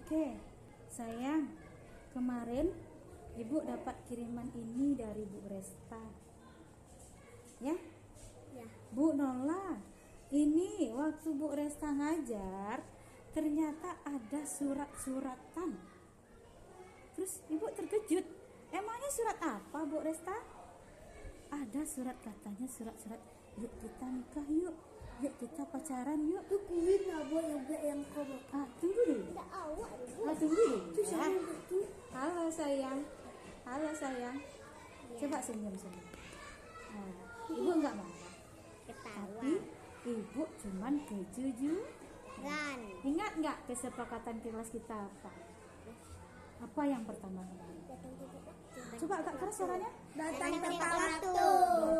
Oke, sayang, kemarin Ibu dapat kiriman ini dari Bu Resta. Ya? Ya. Bu Nola, ini waktu Bu Resta ngajar, ternyata ada surat-suratan. Terus Ibu terkejut. Emangnya surat apa, Bu Resta? Ada surat, katanya surat-surat. Yuk kita nikah yuk. Yuk kita pacaran yuk. Itu kulit nabo yang kau Tunggu dulu. tidak awak. Tunggu dulu. Itu Ya. siapa itu? Halo sayang. Halo sayang. Ya. Coba senyum-senyum. Ibu enggak marah. Ketawa. Tapi Ibu cuman kejujuran. Ingat enggak kesepakatan kelas kita apa? Apa yang pertama kemarin? Coba agak keras suaranya. Datang tepat waktu.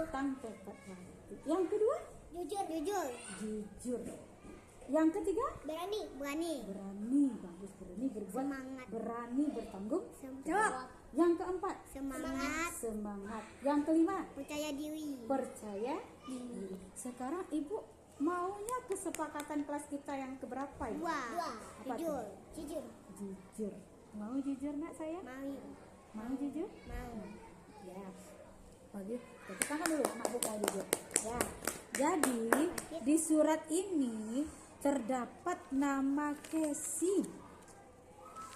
Datang tepat waktu. Yang kedua? Jujur. Jujur. Yang ketiga? Berani. Berani. Bagus, berani berbuat. Semangat. Berani bertanggung Jawab. Yang keempat? Semangat. Yang kelima? Percaya diri. Percaya diri. Sekarang Ibu maunya kesepakatan kelas kita yang keberapa ya? Dua. Apa tuh? Jujur. Jujur. Mau jujur nak saya? Mau jujur? Mau. Ya. Bagus. Tepuk tangan dulu, Mak Bu mau jujur. Ya. Jadi di surat ini terdapat nama Casey.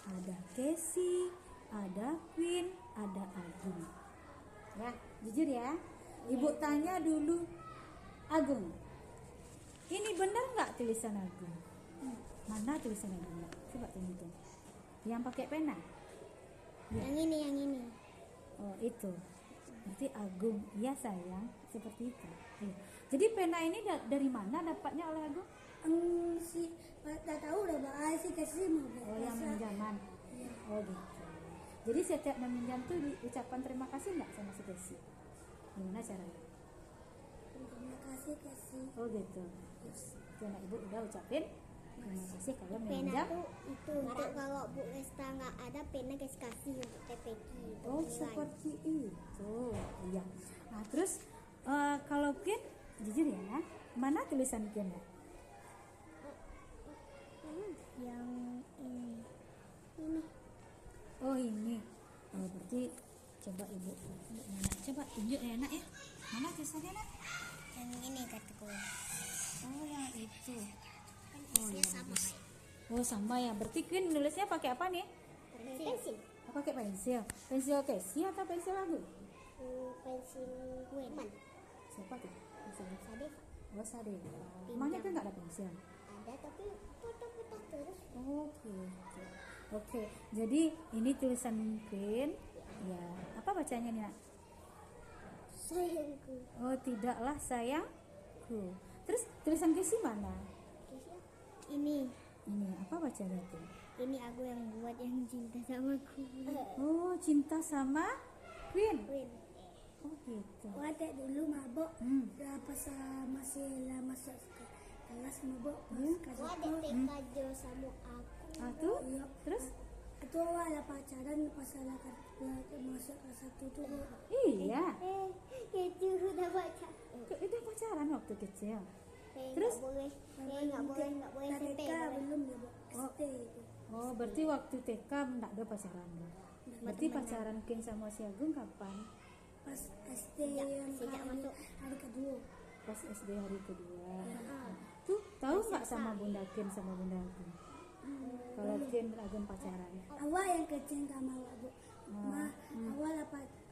Ada Casey, ada Queen, ada Agung. Ya, jujur ya. Ibu tanya dulu, Agung, ini benar nggak tulisan Agung? Mana tulisan Agung? Coba tunjukin. Yang pakai pena? Ya. Yang ini. Oh itu. Berarti Agung. Iya sayang, seperti itu. Iya. Jadi pena ini dari mana dapatnya oleh Agung? Tak tahu udah bahas sih kasih mau. Oh yang pinjaman. Iya. Oh gitu. Jadi setiap meminjam tuh diucapkan terima kasih nggak sama si Desi? Gimana caranya? Terima kasih kasih. Oh gitu. Terus anak ibu udah ucapin terima kasih kalau Pena meminjam. tuh itu untuk kalau Bu Resta nggak ada pena kasih untuk TPQ. Oh seperti itu. Iya. Nah terus kalau Ken jujur ya, mana tulisan Ken ya? Yang ini. Oh ini. Oh berarti coba ibu. Coba tunjuk ya nak ya. Mana tulisannya nak? Yang ini kataku. Oh yang itu. Oh Isinya iya. sama. Oh sama ya. Berarti Queen nulisnya pakai apa nih? Pensil. Pakai pensil. Pensil Casey atau pensil Agung? Pensil Queen. Siapa tuh? Pensil. Sadif Oh Sade. Emangnya kan nggak ada pensil? ada tapi foto-foto terus. Oh gitu. Oke. Jadi ini tulisan Queen. Ya. Apa bacanya nih nak? Sayangku. Oh tidaklah sayangku. Terus tulisan Casey mana? Ini Apa bacanya tuh? ini aku yang buat yang cinta sama aku. Oh cinta sama Queen. Queen. Oh gitu. Wadah dulu mabok. Pas masih masuk kelas mabok. Wadah TK sama aku. Tuh. Terus? Itu awal pacaran pas masuk kelas 1 tuh. Iya. Itu udah pacaran. Udah pacaran waktu kecil. Terus nggak boleh SMP. Belum ya, Bu. SD itu. Oh, berarti waktu TK enggak ada pacaran. Berarti pacaran Ken sama si Agung kapan? Pas SD yang sejak masuk hari kedua. Pas SD hari kedua. Tuh, tahu nggak sama Bunda Ken sama Bunda Agung? Kalau Ken dan Agung pacaran. Awal yang kecil sama Bu. Awal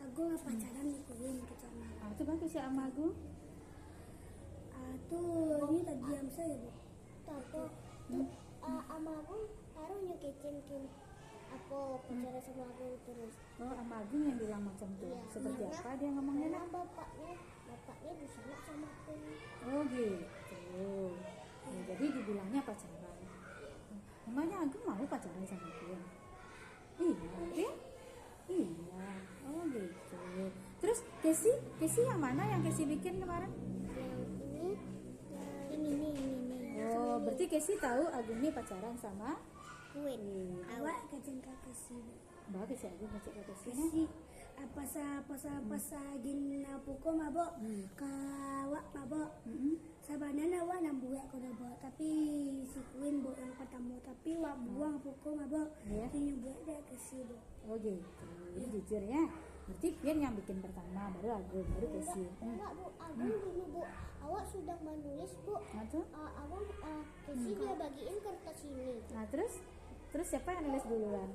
Agung pacaran ikutin ke sana. Itu bagus ya sama Agung. Tuh ini tadi diam saya Bu. Tuh sama Agung baru nyekitin aku pacaran sama Agung terus. Oh, sama Agung yang bilang macam tuh. Iya. Seperti apa dia ngomongnya nak? Bapaknya di sana sama aku. Oh gitu. Ya, jadi dibilangnya pacaran. Emangnya Agung mau pacaran sama Ken? Iya, Ken? Iya. Oh gitu. Terus Casey yang mana yang Casey bikin kemarin? Ini. Oh, berarti Casey tahu Agung ini pacaran sama Queen. Awak kecil Casey. bagus ya Agung baca kata Casey. Casey. Pas gin pukul mabok. Kawak mabok. Sebenarnya awak nak buat kau dah buat, tapi si Queen buat yang pertama, tapi awak buang pokok mabok, Ya. dia buat dia kasih bu. Oh gitu. Jadi jujur ya. Berarti Pian yang bikin pertama, baru Agung, baru Casey. Enggak bu, Agung dulu bu, awak sudah menulis bu. Nah tuh. Awak kasih dia bagiin kertas ini. Nah terus siapa yang nulis duluan?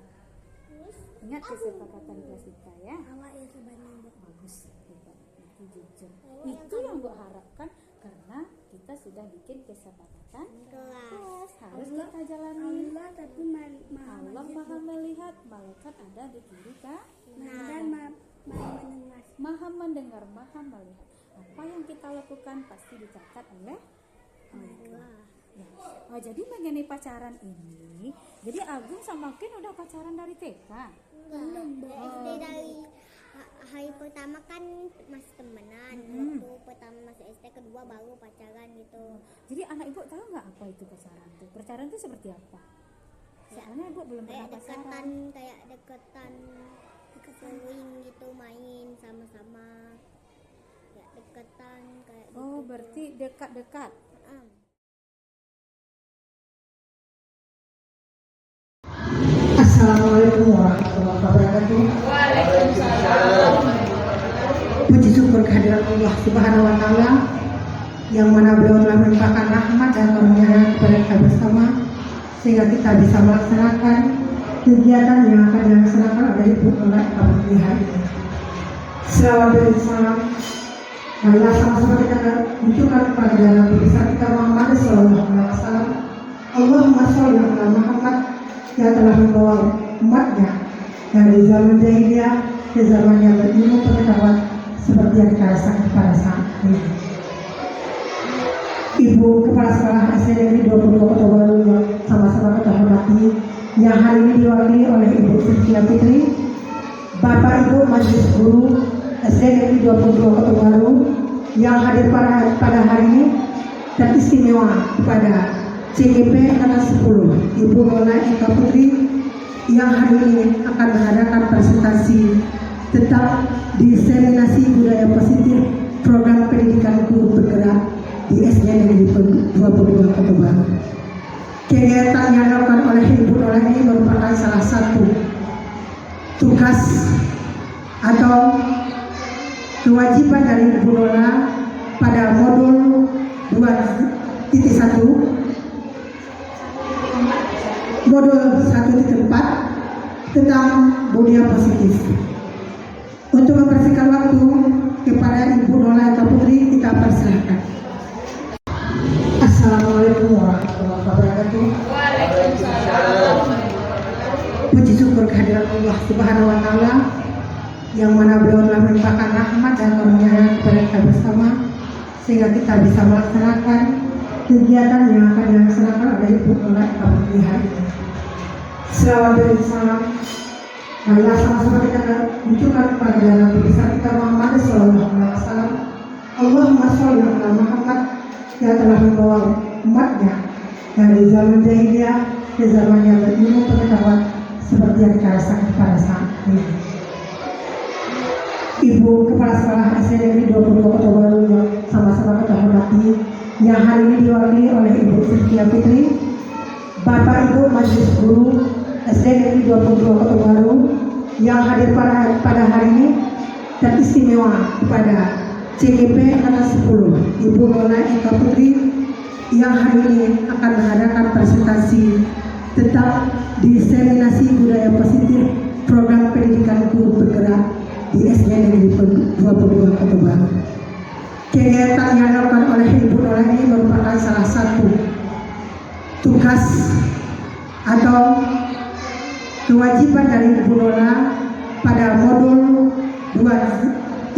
Terus Ingat kesepakatan kelas kita ya. awak yang sebenarnya bu. Bagus, hebat. Itu jujur. Itu yang gue harapkan karena kita sudah bikin kesepakatan kelas. Harus kita jalani. Allah tapi Allah maha melihat, malaikat ada di kiri kan? dan mendengar. Maha mendengar, maha melihat. Apa yang kita lakukan pasti dicatat oleh Allah. Ya. Oh, jadi mengenai pacaran ini, jadi Agung sama Ken udah pacaran dari TK. Belum bu. SD dari hari pertama kan masih temenan, waktu pertama masih SD, kedua baru pacaran gitu. Jadi anak ibu tahu nggak apa itu pacaran tuh? Pacaran itu seperti apa? Soalnya ibu belum pernah Kayak deketan, pacaran. kayak deketan sering gitu, main sama-sama, kayak deketan kayak gitu. Oh, berarti dekat-dekat. Assalamualaikum warahmatullahi wabarakatuh. Puji syukur kehadirat Allah Subhanahu wa taala yang mana beliau telah melimpahkan rahmat dan karunia kepada kita bersama sehingga kita bisa melaksanakan kegiatan yang akan dilaksanakan oleh Ibu Nurul Putri hari ini. Selawat dan salam marilah sama-sama kita munculkan kepada dalam besar kita Muhammad sallallahu alaihi wasallam. Allahumma sholli ala Muhammad yang telah membawa umatnya dari zaman jahiliyah ke zaman yang berilmu pengetahuan seperti yang kita rasakan pada saat ini. Ibu Kepala Sekolah SD Negeri 22 Kota Baru yang sama-sama kita hormati, yang hari ini diwakili oleh Ibu Sylvia Fitri, Bapak Ibu Majelis Guru SD Negeri 22 Kota Baru yang hadir pada hari ini, dan istimewa kepada CGP Angkatan 10 Ibu Nona Eka Putri yang hari ini akan mengadakan presentasi tentang diseminasi budaya positif program pendidikan guru bergerak di SD Negeri 22 Kota Baru. Kegiatan yang dilakukan oleh Ibu Nona ini merupakan salah satu tugas atau kewajiban dari Ibu Nona pada modul 2.1 modul 1.4 tentang budaya positif. Untuk mempersingkat waktu kepada Ibu Nona Eka Putri, kita persilahkan. Assalamualaikum warahmatullahi wabarakatuh. Puji syukur kehadirat Allah Subhanahu wa taala yang mana beliau telah melimpahkan rahmat dan karunia kepada kita bersama sehingga kita bisa melaksanakan kegiatan yang akan dilaksanakan oleh Ibu Nona Eka Putri hari ini. Selawat dan salam marilah sama-sama kita munculkan kepada dalam besar kita Muhammad sallallahu alaihi wasallam. Allahumma sholli ala Muhammad yang telah membawa umatnya dari zaman jahiliyah ke zaman yang berilmu pengetahuan seperti yang kita rasakan pada saat ini. Ibu Kepala Sekolah SD Negeri 22 Kota Baru yang sama-sama kita hormati, yang hari ini diwakili oleh Ibu Sylvia Fitri, Bapak Ibu Majelis Guru SD Negeri 22 Kota Baru yang hadir pada hari ini, dan istimewa kepada CGP Angkatan 10 Ibu Nona Eka Putri yang hari ini akan mengadakan presentasi tentang diseminasi budaya positif program pendidikan guru bergerak di SD Negeri 22 Kota Baru. Kegiatan yang dilakukan oleh Ibu Nona ini merupakan salah satu tugas atau kewajiban dari Ibu Nona pada modul 2.1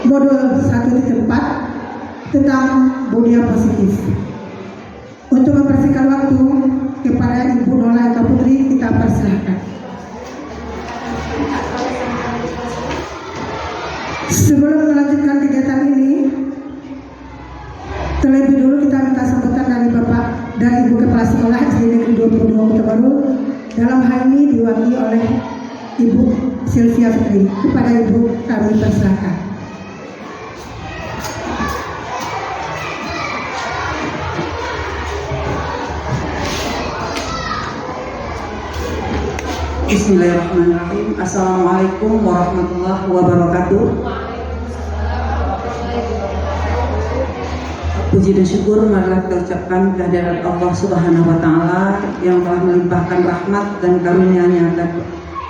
modul 1.4 tentang budaya positif. Untuk mempersingkat waktu kepada Ibu Nona Eka Putri, kita persilahkan. Sebelum melanjutkan kegiatan ini, terlebih dulu kita minta sambutan dari Bapak dan Ibu Kepala Sekolah SD Negeri 22 Kota Baru, dalam hal ini diwakili oleh Ibu Sylvia Fitri. Kepada Ibu kami persilahkan. Bismillahirrahmanirrahim. Assalamualaikum warahmatullahi wabarakatuh. Puji dan syukur marilah kita ucapkan kehadirat Allah Subhanahu wa Ta'ala yang telah melimpahkan rahmat dan karunia-Nya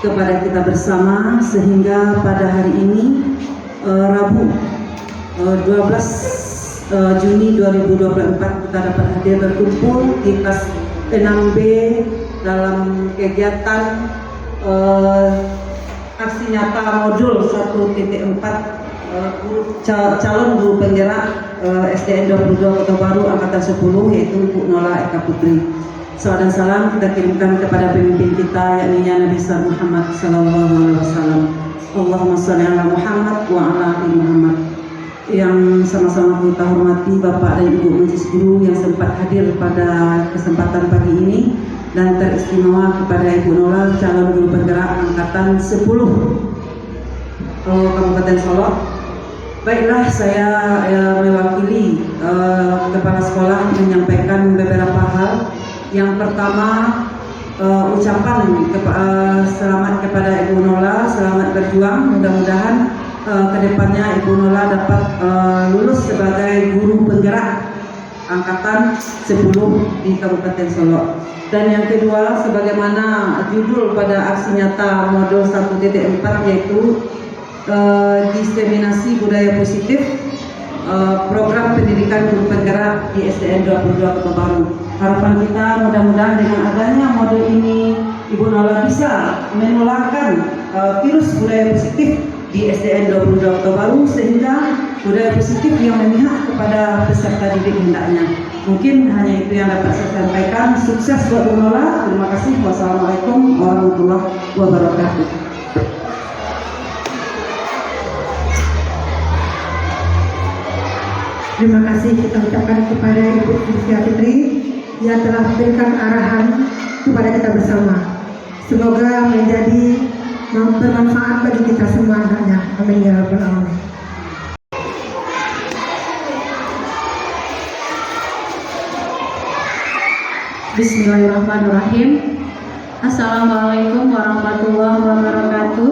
kepada kita bersama, sehingga pada hari ini Rabu 12 Juni 2024 kita dapat hadir berkumpul di kelas 6B dalam kegiatan aksi nyata modul 1.4 calon guru penggerak SDN 22 Kota Baru angkatan 10, yaitu Bu Nola Eka Putri. Salam dan salam kita kirimkan kepada pemimpin kita, yakni Nabi Muhammad sallallahu alaihi wasallam. Allahumma shalli ala Muhammad wa ala ali Muhammad. Yang sama-sama kita hormati Bapak dan Ibu Majelis Guru yang sempat hadir pada kesempatan pagi ini, dan teristimewa kepada Ibu Nola, calon guru penggerak angkatan 10 Kabupaten Solo. Baiklah, saya mewakili kepala sekolah menyampaikan beberapa hal. Yang pertama, ucapan selamat kepada Ibu Nola, selamat berjuang. Mudah-mudahan kedepannya Ibu Nola dapat lulus sebagai guru penggerak angkatan 10 di Kabupaten Solo. Dan yang kedua, sebagaimana judul pada aksi nyata modul 1.4, yaitu diseminasi budaya positif program pendidikan guru penggerak di SDN 22 Kota Baru. Harapan kita mudah-mudahan dengan adanya modul ini Ibu Nola bisa menularkan virus budaya positif di SDN 22 Kota Baru, sehingga budaya positif yang memihak kepada peserta didik hendaknya. Mungkin hanya itu yang dapat saya sampaikan. Sukses buat Bu Nola. Terima kasih. Wassalamualaikum warahmatullahi wabarakatuh. Terima kasih kita ucapkan kepada Ibu Sylvia Fitri yang telah memberikan arahan kepada kita bersama. Semoga menjadi bermanfaat bagi kita semua hendaknya. Amin ya rabbal alamin. Bismillahirrahmanirrahim. Assalamualaikum warahmatullahi wabarakatuh.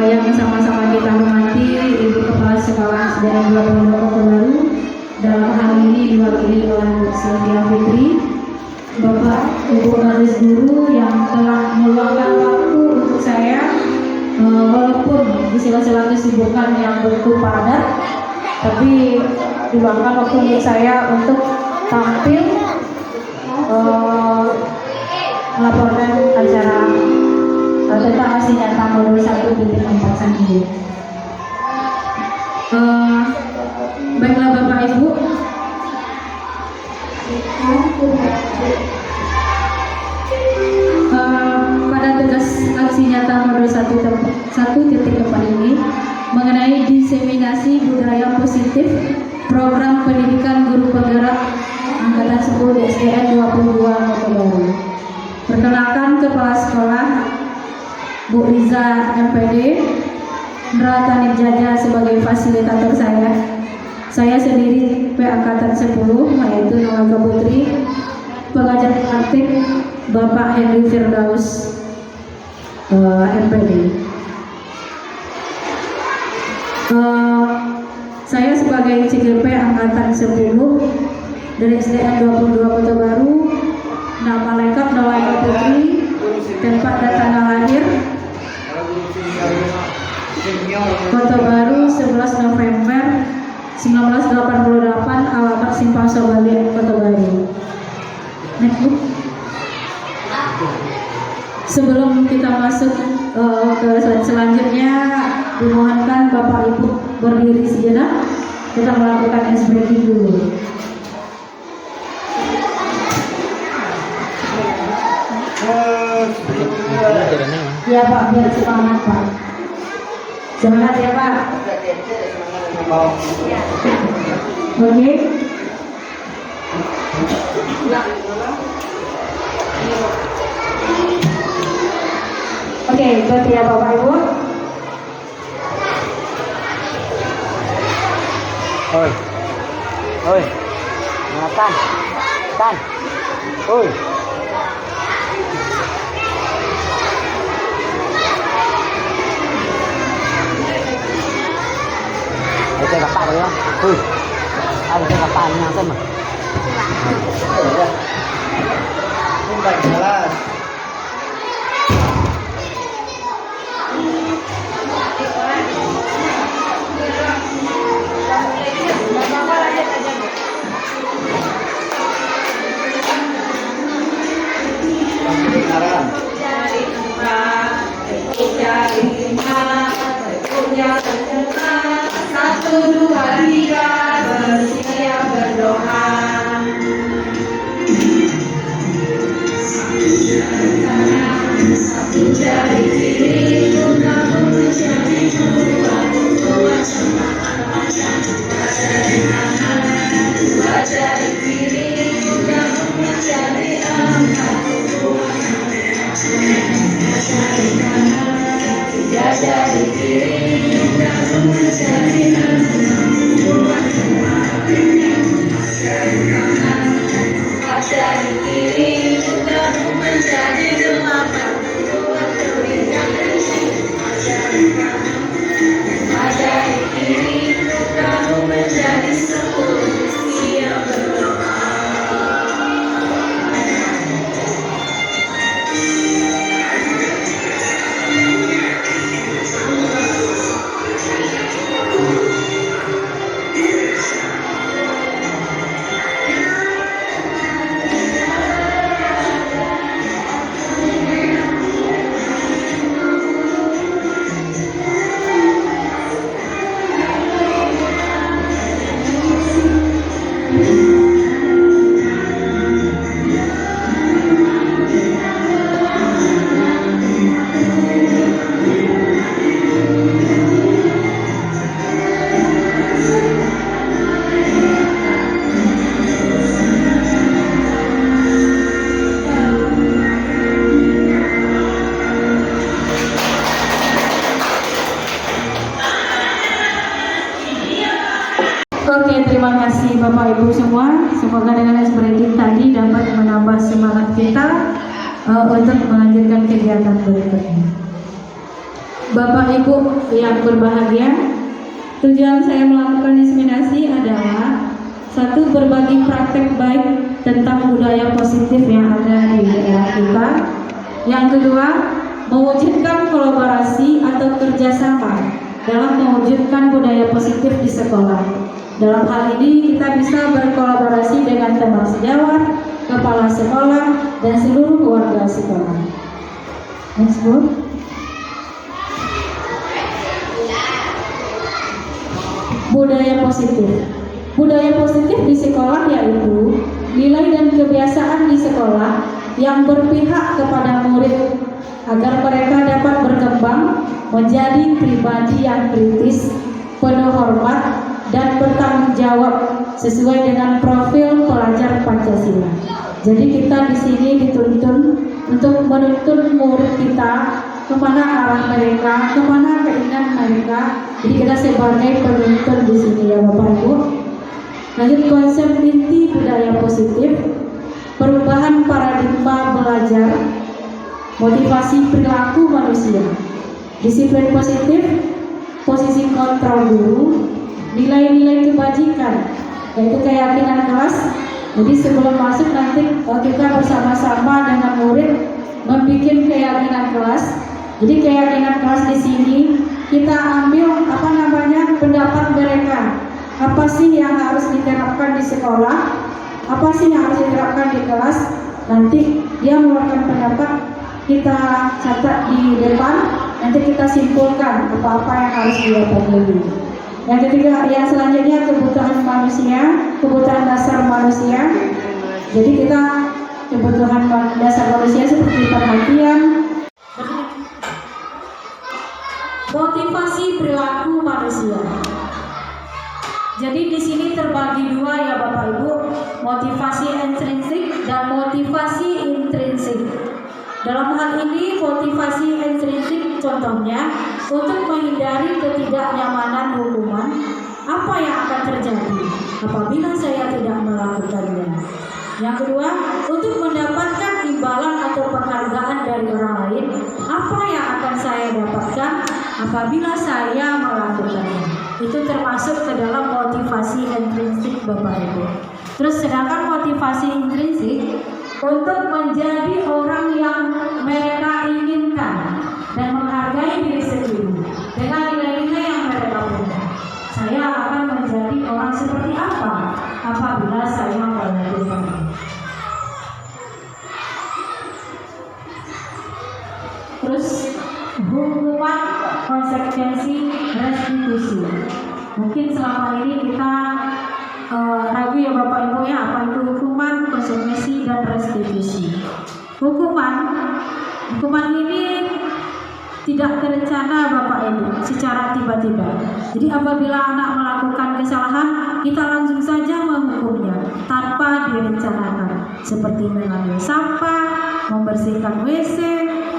Yang sama-sama kita hormati Ibu Kepala Sekolah SDN 22 Kota Baru, dalam hal ini diwakili oleh Sylvia Fitri, Bapak Ibu Majelis Guru yang telah meluangkan waktu untuk saya, walaupun di sela-sela kesibukan yang begitu padat, tapi diluangkan waktu untuk saya untuk tampil melaporkan acara tentang aksi nyata modul 1.4 ini. Baiklah Bapak Ibu, pada tugas aksi nyata modul 1.4 ini mengenai diseminasi budaya positif program pendidikan guru penggerak angkatan 10 di SDN 22 Kota Baru. Perkenalkan Kepala Sekolah Bu Riza MPD, Ndra Tanib Jaja sebagai fasilitator saya. Saya sendiri P angkatan 10, yaitu Nola Eka Putri. Pengajar praktik Bapak Henry Firdaus MPD. Saya sebagai CGP angkatan 10 dari SDN 22 Kota Baru, nama lengkap Nola Eka Putri, tempat dan tanggal lahir Kota Baru 11 November 1988, alamat Simpang Sobali, Kota Baru. Next book. Sebelum kita masuk ke slide selanjutnya, dimohonkan Bapak Ibu berdiri sejenak. Kita melakukan ice breaking dulu. Ya Pak, biar semangat Pak. Semangat ya Pak. Oke. Oke, berarti ya Bapak Ibu. Oi. Oi. Tan. Oi. Oke, bapak ya. Ada bapaknya sama. Ini jelas. Satu, dua, tiga, bersiap berdoa. Satu jari kiri kamu menjadi dua, dua jari kanan, dua jari kiri kamu menjadi empat, dua jari kanan, tiga jari kiri kamu menjadi enam, dua jari kanan, empat jari kiri kamu menjadi delapan, dua jari kanan, lima jari kiri kamu menjadi 10, siap berdoa. Oke, terima kasih Bapak Ibu semua. Semoga dengan spreading tadi dapat menambah semangat kita untuk melanjutkan kegiatan berikutnya. Bapak Ibu yang berbahagia, tujuan saya melakukan inseminasi adalah satu, berbagi praktek baik tentang budaya positif yang ada di daerah kita. Yang kedua, mewujudkan kolaborasi atau kerjasama dalam mewujudkan budaya positif di sekolah. Dalam hal ini kita bisa berkolaborasi dengan teman sejawat, kepala sekolah, dan seluruh warga sekolah. Next, Bu. Budaya positif. Budaya positif di sekolah yaitu nilai dan kebiasaan di sekolah yang berpihak kepada murid agar mereka dapat berkembang menjadi pribadi yang kritis, penuh hormat, dan bertanggung jawab sesuai dengan profil pelajar Pancasila. Jadi kita di sini dituntun untuk menuntun murid kita kemana arah mereka, kemana keinginan mereka. Jadi kita sebagai penuntun di sini ya Bapak Ibu. Lanjut, konsep inti budaya positif, perubahan paradigma belajar, motivasi perilaku manusia, disiplin positif, posisi kontrol guru, nilai-nilai kebajikan, yaitu keyakinan kelas. Jadi sebelum masuk nanti kita bersama-sama dengan murid membuat keyakinan kelas. Jadi keyakinan kelas di sini kita ambil pendapat mereka. Apa sih yang harus diterapkan di sekolah? Apa sih yang harus diterapkan di kelas? Nanti dia mengeluarkan pendapat, kita catat di depan. Nanti kita simpulkan apa-apa yang harus dilakukan. Yang ketiga, yang selanjutnya kebutuhan manusia, kebutuhan dasar manusia. Jadi kita kebutuhan dasar manusia seperti perhatian, motivasi perilaku manusia. Jadi di sini terbagi dua ya Bapak Ibu, motivasi intrinsik dan motivasi intrinsik. Dalam hal ini motivasi intrinsik contohnya untuk menghindari ketidaknyamanan hukuman, apa yang akan terjadi apabila saya tidak melakukannya. Yang kedua, untuk mendapatkan imbalan atau penghargaan dari orang lain, apa yang akan saya dapatkan apabila saya melakukannya. Itu termasuk ke dalam motivasi intrinsik Bapak Ibu. Terus sedangkan motivasi intrinsik untuk menjadi orang yang mereka inginkan dan menghargai diri sendiri dengan nilai-nilai yang mereka punya. Saya akan menjadi orang seperti apa apabila saya melakukan ini. Terus hukuman, konsekuensi, restitusi. Mungkin selama ini kita ragu ya Bapak Ibu ya, apa itu hukuman, konsekuensi, dan restitusi. Hukuman ini tidak terencana Bapak Ibu secara tiba-tiba. Jadi apabila anak melakukan kesalahan, kita langsung saja menghukumnya tanpa direncanakan, seperti mengambil sampah, membersihkan WC,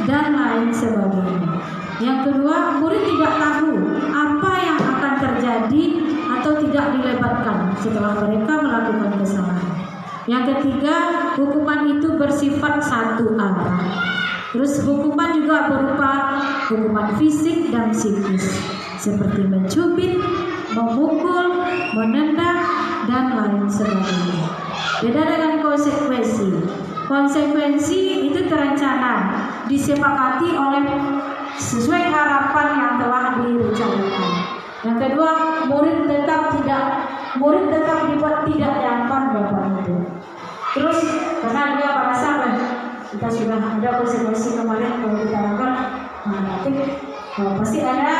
dan lain sebagainya. Yang kedua, murid tidak tahu apa yang akan terjadi atau tidak dilebatkan setelah mereka melakukan kesalahan. Yang ketiga, hukuman itu bersifat satu arah. Terus hukuman juga berupa hukuman fisik dan psikis, seperti mencubit, memukul, menendang, dan lain sebagainya. Beda dengan konsekuensi. Konsekuensi itu terencana, disepakati oleh sesuai harapan yang telah direncanakan. Yang kedua, murid tetap dibuat tidak nyaman Bapak Ibu. Terus karena dia merasa kita sudah ada konsekuensi kemarin kalau kita lakukan, nanti pasti ada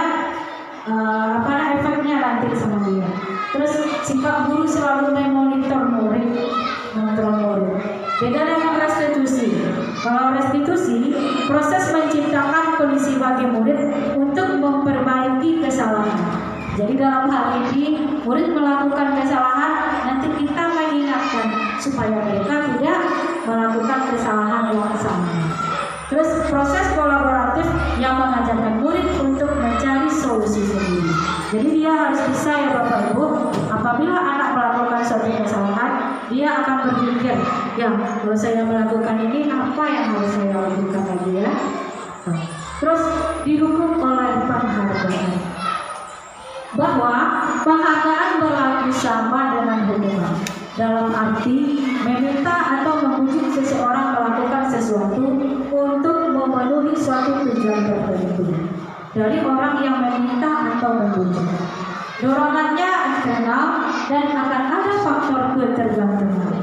efeknya nanti sama dia. Terus sikap guru selalu memonitor murid. Beda dengan restitusi. Kalau restitusi, proses menciptakan kondisi bagi murid untuk memperbaiki kesalahan. Jadi dalam hal ini, murid melakukan kesalahan, nanti kita mengingatkan supaya mereka tidak melakukan kesalahan yang sama. Terus proses kolaboratif yang mengajarkan murid untuk mencari solusi sendiri. Jadi dia harus bisa ya Bapak Ibu, apabila anak melakukan suatu kesalahan, dia akan berpikir, ya kalau saya melakukan ini, apa yang harus saya lakukan lagi ya. Terus dihukum oleh penghargaan, bahwa penghargaan berlaku sama dengan hukuman, dalam arti meminta atau memujuk seseorang melakukan sesuatu untuk memenuhi suatu tujuan tertentu dari orang yang meminta atau memujuk. Dorongannya eksternal dan akan ada faktor ketergantungan.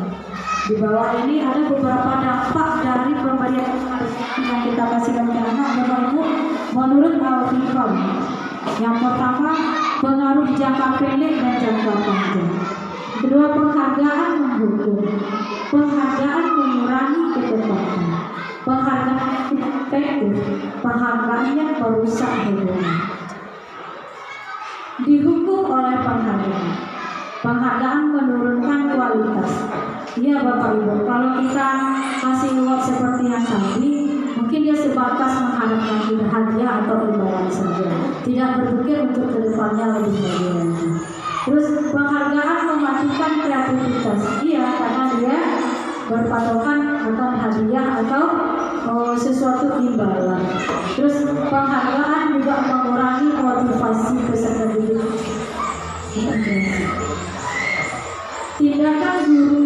Di bawah ini ada beberapa dampak dari pemberian yang kita kasihkan ke anak Bapak Ibu menurut Al-Fikam. Yang pertama, pengaruh jangka pendek dan jangka panjang. Kedua, penghargaan menghukum. Penghargaan mengurangi ketepatan. Penghargaan efektif. Penghargaannya merusak hubungan. Dihukum oleh penghargaan. Penghargaan menurunkan kualitas. Iya Bapak Ibu, kalau kita kasih reward seperti yang tadi, mungkin dia sebatas mengharapkan hadiah atau imbalan saja, tidak berpikir untuk kedepannya lebih baik lagi. Terus penghargaan mematikan kreativitas. Iya, karena dia berpatokan akan hadiah atau sesuatu imbalan. Terus penghargaan juga mengurangi motivasi peserta didik. Tindakan guru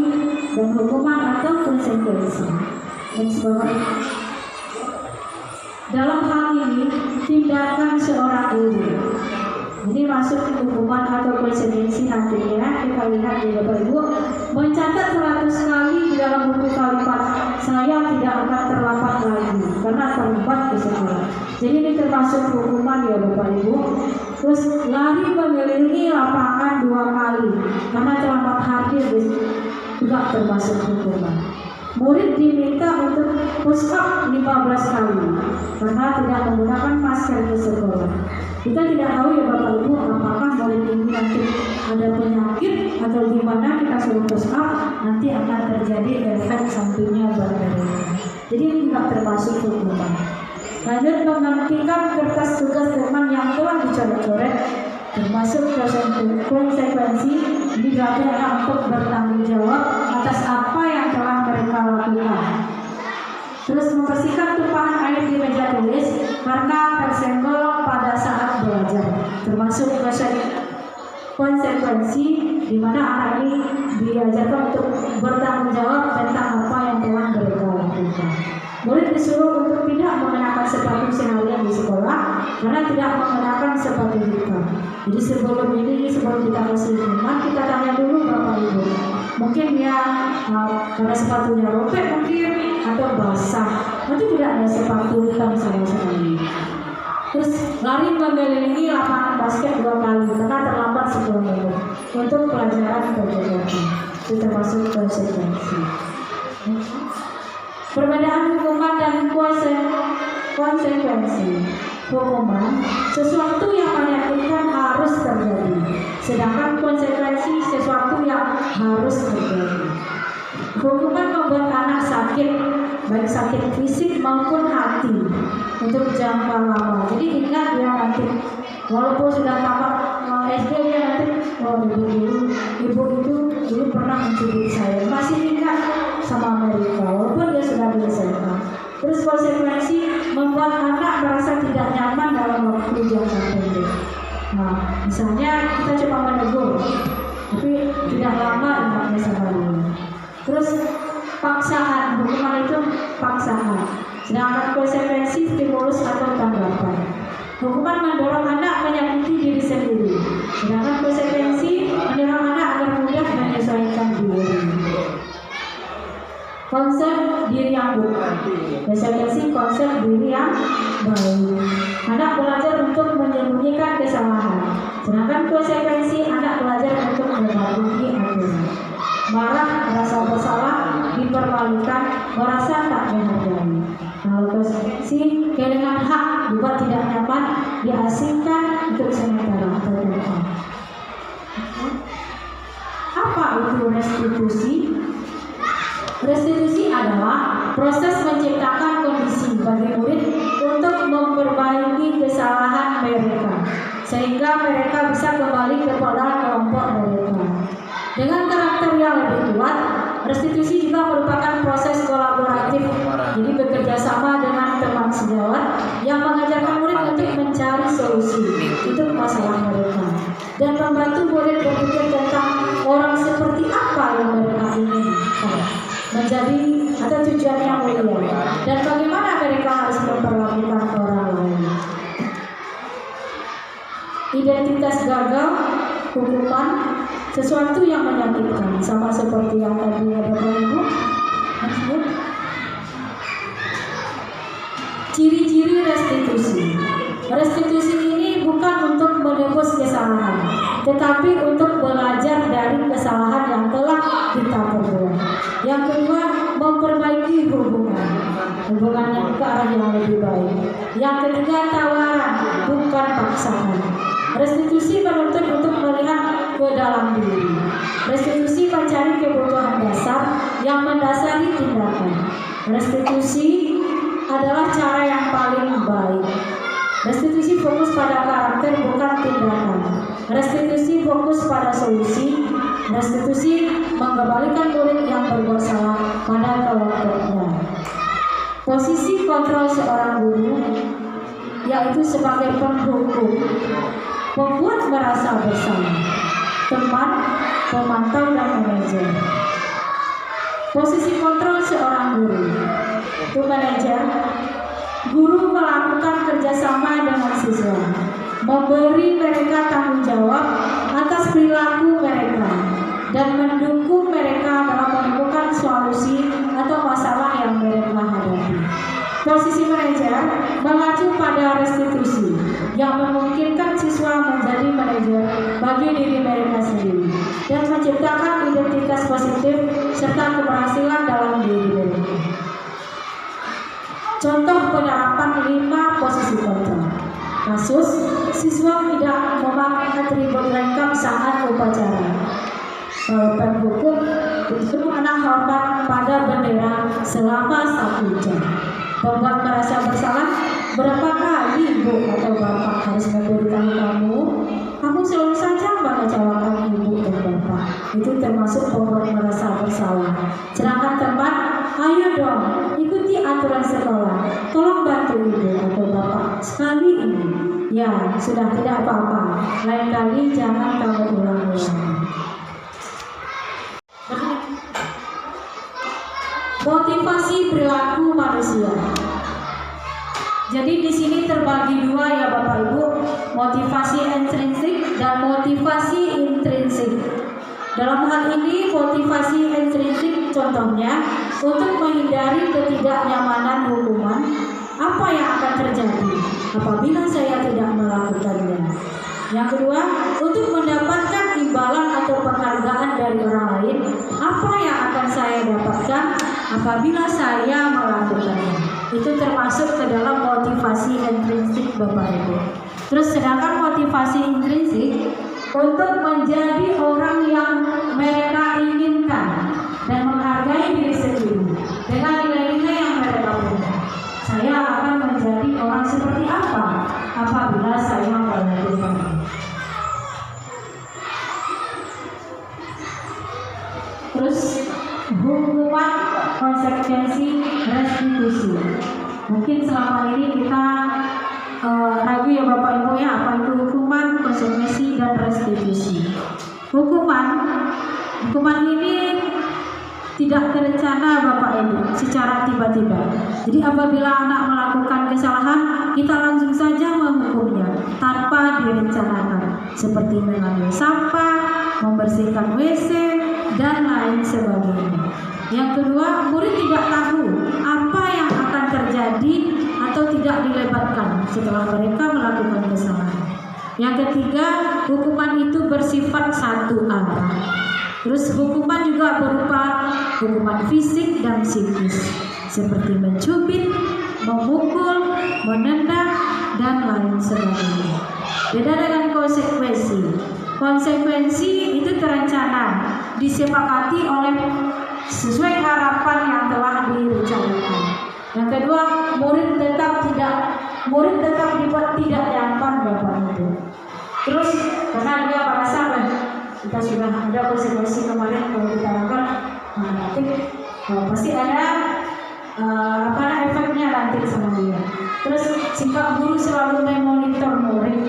dan hukuman atau konsekuensi. Dalam hal ini, tindakan seorang guru ini masuk ke hukuman atau konsekuensi nantinya. Kita lihat di Bapak Ibu mencatat 100 kali di dalam buku kalimat saya tidak akan terlambat lagi karena terlambat ke sekolah. Jadi ini termasuk hukuman ya Bapak Ibu. Terus lari mengelilingi lapangan 2 kali karena terlambat hadir juga termasuk hukuman. Murid diminta untuk push up 15 kali karena tidak menggunakan masker di sekolah. Kita tidak tahu ya Bapak Ibu apakah murid ini nanti ada penyakit atau gimana, kita suruh push up nanti akan terjadi efek sampingnya pada mereka. Jadi ini tidak termasuk hukuman. Lanjut, menghentikan kertas tugas teman yang telah dicoret-coret termasuk konsekuensi digagalkan untuk bertanggung jawab atas apa yang telah mereka lakukan. Terus membersihkan tumpahan air di meja tulis karena tersenggol pada saat belajar, termasuk konsekuensi di mana anak ini diajarkan untuk bertanggung jawab tentang apa yang telah mereka lakukan. Murid disuruh untuk tidak mengenakan sepatu seharian di sekolah karena tidak mengenakan sepatu hitam. Jadi sebelum kita kasih hukuman, kita tanya dulu Bapak Ibu. Mungkin dia karena sepatunya robek mungkin atau basah, nanti tidak ada sepatu hitam sama sekali. Terus lari mengelilingi lapangan basket 2 kali karena terlambat 10 menit untuk pelajaran kegiatan. Itu termasuk konsekuensi. Perbedaan hukuman dan konsekuensi. Hukuman sesuatu yang menyakitkan harus terjadi, sedangkan konsekuensi sesuatu yang harus terjadi. Hukuman membuat anak sakit, baik sakit fisik maupun hati untuk jangka lama. Jadi ingat ya nanti, walaupun sudah tamat SD ya nanti, ibu itu dulu pernah mencubit saya, masih ingat sama mereka walaupun dia sudah diselesaikan. Terus konsekuensi membuat anak merasa tidak nyaman dalam waktu jangka pendek. Nah, misalnya kita cuma menegur, tapi tidak lama anaknya sama dia. Terus paksaan, hukuman itu paksaan. Sedangkan konsekuensi stimulus atau tanggapan. Hukuman mendorong anak menyakiti diri sendiri, sedangkan konsekuensi mendorong anak agar mudah menyesuaikan diri. Konsep diri yang buruk, konsekuensi konsep diri yang baik. Anak belajar untuk menyembunyikan kesalahan, sedangkan konsekuensi anak belajar untuk mematuhi aturan. Marah, merasa bersalah, dipermalukan, merasa tak dihargai. Kalau konsekuensi kehilangan hak, dibuat tidak nyaman, diasingkan untuk sementara atau tempat. Apa itu restitusi? Restitusi adalah proses menciptakan kondisi bagi murid untuk memperbaiki kesalahan mereka, sehingga mereka bisa kembali kepada kelompok mereka. Dengan karakter yang lebih kuat, restitusi juga merupakan proses kolaboratif, jadi bekerja sama dengan teman sejawat yang mengajarkan murid untuk mencari solusi untuk masalah mereka dan membantu murid berpikir tentang orang seperti apa yang mereka inginkan menjadi atau tujuan yang mulia dan bagaimana mereka harus memperlakukan orang lain. Identitas gagal, hukuman, sesuatu yang menyakitkan, sama seperti yang tadi Bapak Ibu maksud. Ciri-ciri restitusi. Restitusi ini bukan untuk menebus kesalahan, tetapi untuk belajar dari kesalahan yang telah kita perbuat. Yang kedua, memperbaiki hubungan yang ke arah yang lebih baik. Yang ketiga, tawaran, bukan paksaan. Restitusi menuntut untuk melihat ke dalam diri. Restitusi mencari kebutuhan dasar yang mendasari tindakan. Restitusi adalah cara yang paling baik. Restitusi fokus pada karakter bukan tindakan. Restitusi fokus pada solusi. Restitusi mengembalikan murid yang berbuat salah pada kelompoknya. Posisi kontrol seorang guru yaitu sebagai penghukum, membuat merasa bersalah, teman, pemantau dan manajer. Posisi kontrol seorang guru itu manajer. Guru melakukan kerjasama dengan siswa, memberi mereka tanggung jawab atas perilaku mereka, dan mendukung mereka dalam menemukan solusi atau masalah yang mereka hadapi. Posisi manajer mengacu pada restitusi yang memungkinkan siswa menjadi manajer bagi diri mereka sendiri dan menciptakan identitas positif serta keberhasilan dalam diri mereka. Contoh penerapan 5 posisi kontrol. Kasus, siswa tidak memakai atribut lengkap saat upacara. Kalau penghukum disuruh anak hormat pada bendera selama 1 jam. Membuat merasa bersalah, berapa kali ibu atau bapak harus memberitahu kamu? Kamu selalu saja mengecewakan ibu dan bapak. Itu termasuk membuat merasa bersalah. Sedangkan teman, ayo dong, ikuti aturan sekolah. Tolong bantu ibu atau bapak sekali ini. Ya, sudah tidak apa-apa. Lain kali jangan kamu ulang-ulang. Motivasi perilaku manusia. Jadi di sini terbagi dua ya Bapak Ibu, motivasi intrinsik dan motivasi intrinsik. Dalam hal ini motivasi intrinsik contohnya untuk menghindari ketidaknyamanan hukuman, apa yang akan terjadi apabila saya tidak melakukannya. Yang kedua, untuk mendapatkan imbalan atau penghargaan dari orang lain, apa yang akan saya dapatkan apabila saya melakukannya. Itu termasuk ke dalam motivasi intrinsik Bapak Ibu. Terus sedangkan motivasi intrinsik untuk menjadi orang yang mereka inginkan dan menghargai diri sendiri dengan nilai-nilai yang mereka punya. Saya akan menjadi orang seperti apa apabila saya melakukannya. Terus hukuman, konsekuensi, restitusi. Mungkin selama ini kita ragu ya Bapak Ibu ya, apa itu hukuman, konsekuensi, dan restitusi. Hukuman ini tidak terencana Bapak Ibu secara tiba-tiba. Jadi apabila anak melakukan kesalahan, kita langsung saja menghukumnya tanpa direncanakan, seperti mengambil sampah, membersihkan WC, dan lain sebagainya. Yang kedua, murid tidak tahu apa yang akan terjadi atau tidak dilebatkan setelah mereka melakukan kesalahan. Yang ketiga, hukuman itu bersifat satu arah. Terus hukuman juga berupa hukuman fisik dan psikis, seperti mencubit, memukul, menendang, dan lain sebagainya. Beda dengan konsekuensi. Konsekuensi itu terencana, disepakati oleh sesuai harapan yang telah direncanakan. Yang kedua, murid tetap dibuat tidak nyaman Bapak Ibu. Terus karena dia merasa kita sudah ada konsekuensi kemarin kalau kita lakukan, nanti pasti ada efeknya nanti sama dia. Terus sikap guru selalu memonitor murid.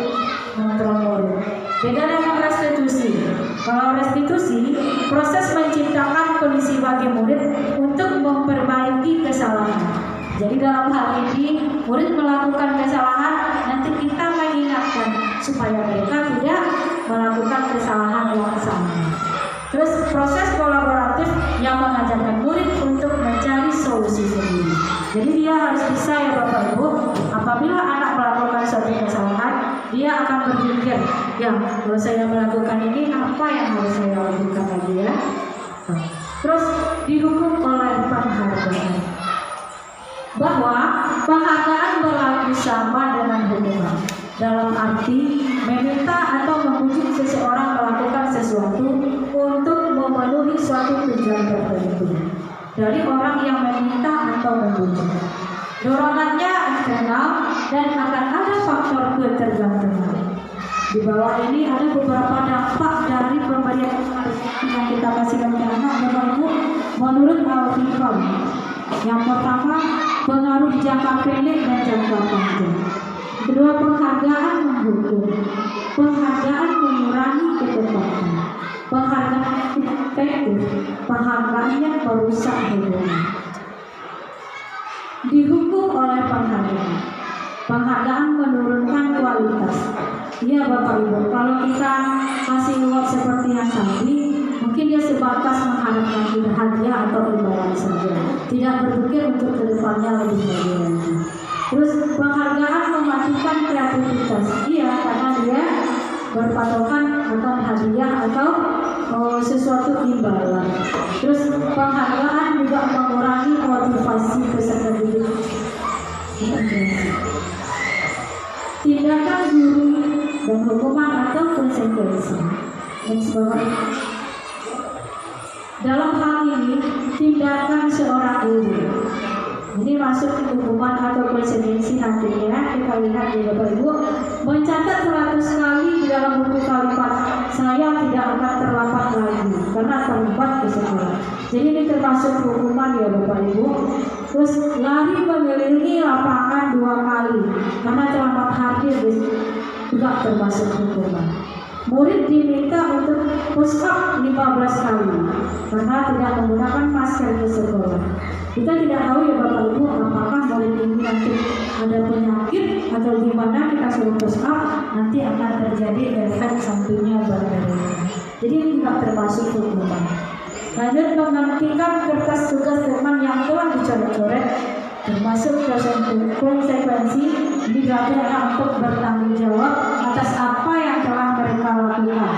Beda dengan restitusi. Kalau restitusi, proses menciptakan kondisi bagi murid untuk memperbaiki kesalahan. Jadi dalam hal ini, murid melakukan kesalahan, nanti kita mengingatkan supaya mereka tidak melakukan kesalahan yang sama. Terus proses kolaboratif yang mengajarkan murid untuk mencari solusi sendiri. Jadi dia harus bisa ya Bapak Ibu, apabila anak melakukan suatu kesalahan, dia akan berpikir, ya kalau saya melakukan ini, apa yang harus saya lakukan lagi ya. Terus dihukum oleh penghargaan, bahwa penghargaan berlaku sama dengan hukuman, dalam arti meminta atau membujuk seseorang melakukan sesuatu untuk memenuhi suatu tujuan tertentu dari orang yang meminta atau membujuk. Dorongannya eksternal dan akan ada faktor ketergantungan. Di bawah ini ada beberapa dampak dari pemberian yang kita kasihkan ke anak Bapak Ibu menurut Al-Fikam. Yang pertama, pengaruh jangka pendek dan jangka panjang. Kedua, penghargaan menghukum. Penghargaan mengurangi ketepatan. Penghargaan efektif. Penghargaan yang merusak hubungan. Dihukum oleh penghargaan. Penghargaan menurunkan kualitas. Iya Bapak Ibu, kalau kita kasih reward seperti yang tadi, mungkin dia sebatas mengharapkan hadiah atau imbalan saja, tidak berpikir untuk kedepannya lebih baik lagi. Terus penghargaan mematikan kreativitas. Iya, karena dia berpatokan akan hadiah atau sesuatu imbalan. Terus penghargaan juga mengurangi motivasi peserta didik. Tindakan guru dan hukuman atau konsekuensi. Dalam hal ini, tindakan seorang guru ini masuk ke hukuman atau konsekuensi nantinya. Kita lihat di Bapak Ibu mencatat 100 kali di dalam buku kalimat, saya tidak akan terlambat lagi karena terlambat ke sekolah. Jadi ini termasuk hukuman ya Bapak Ibu. Terus lari mengelilingi lapangan 2 kali karena terlambat hadir juga termasuk hukuman. Murid diminta untuk push up 15 kali karena tidak menggunakan masker di sekolah. Kita tidak tahu ya Bapak Ibu apakah murid ini nanti ada penyakit atau gimana, kita suruh push up nanti akan terjadi efek sampingnya pada mereka. Jadi ini tidak termasuk hukuman. Lanjut, menghentikan kertas tugas teman yang telah dicoret-coret termasuk konsekuensi digagalkan untuk bertanggung jawab atas apa yang telah mereka lakukan.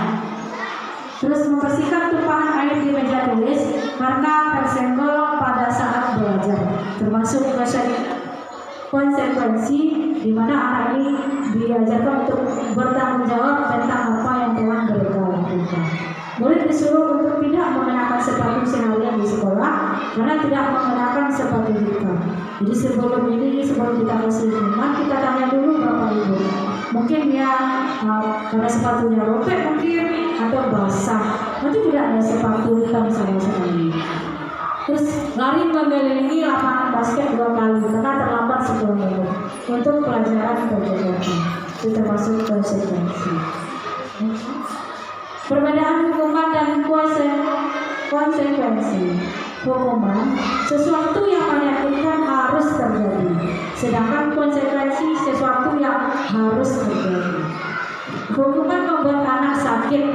Terus membersihkan tumpahan air di meja tulis karena tersenggol pada saat belajar, termasuk konsekuensi di mana anak ini diajarkan untuk bertanggung jawab tentang apa yang telah mereka lakukan. Murid disuruh untuk tidak mengenakan sepatu seharian di sekolah karena tidak mengenakan sepatu hitam. Jadi sebelum kita kasih hukuman, kita tanya dulu Bapak Ibu. Mungkin dia karena sepatunya robek mungkin atau basah, nanti tidak ada sepatu hitam sama sekali. Terus lari mengelilingi lapangan basket 2 kali karena terlambat 10 menit untuk pelajaran kegiatan. Itu termasuk konsekuensi. Perbedaan hukuman dan konsekuensi. Hukuman sesuatu yang menyakitkan harus terjadi, sedangkan konsekuensi sesuatu yang harus terjadi. Hukuman membuat anak sakit,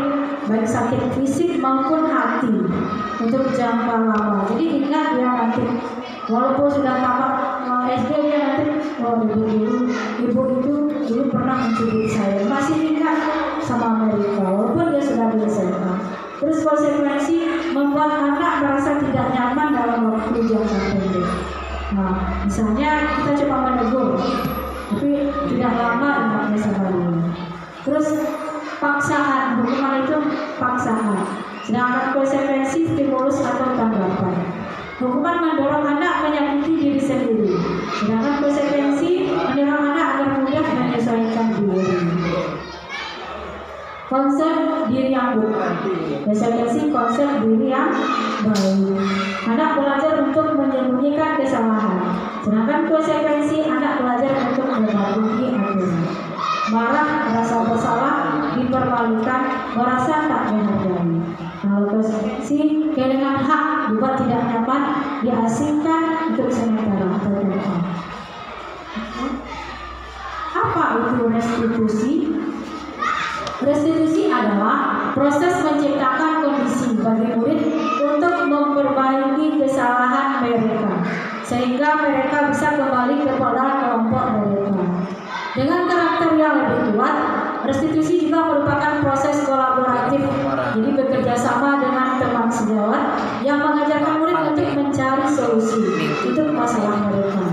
baik sakit fisik maupun hati untuk jangka lama. Jadi ingat ya nanti, walaupun sudah tamat SD dia nanti, ibu itu dulu pernah mencuri saya, masih ingat sama mereka walaupun dia sudah diselesaikan. Terus konsekuensi membuat anak merasa tidak nyaman dalam waktu jangka pendek. Nah, misalnya kita coba menegur, tapi tidak lama anaknya sama dia. Terus paksaan, hukuman itu paksaan. Sedangkan konsekuensi stimulus atau tanggapan. Hukuman mendorong anak menyakiti diri sendiri, sedangkan konsekuensi mendorong anak agar mudah menyesuaikan diri. Konsep diri yang baik, konsekuensi konsep diri yang baik. Anak belajar untuk menyembunyikan kesalahan, sedangkan konsekuensi anak belajar untuk mematuhi aturan. Marah, merasa bersalah, dipermalukan, merasa tak dihargai. Kalau konsekuensi kehilangan hak, dibuat tidak nyaman, diasingkan untuk sementara atau tempat. Apa itu restitusi? Restitusi adalah proses menciptakan kondisi bagi murid untuk memperbaiki kesalahan mereka, sehingga mereka bisa kembali kepada kelompok mereka. Dengan karakter yang lebih kuat, restitusi juga merupakan proses kolaboratif, jadi bekerja sama dengan teman sejawat yang mengajarkan murid untuk mencari solusi untuk masalah mereka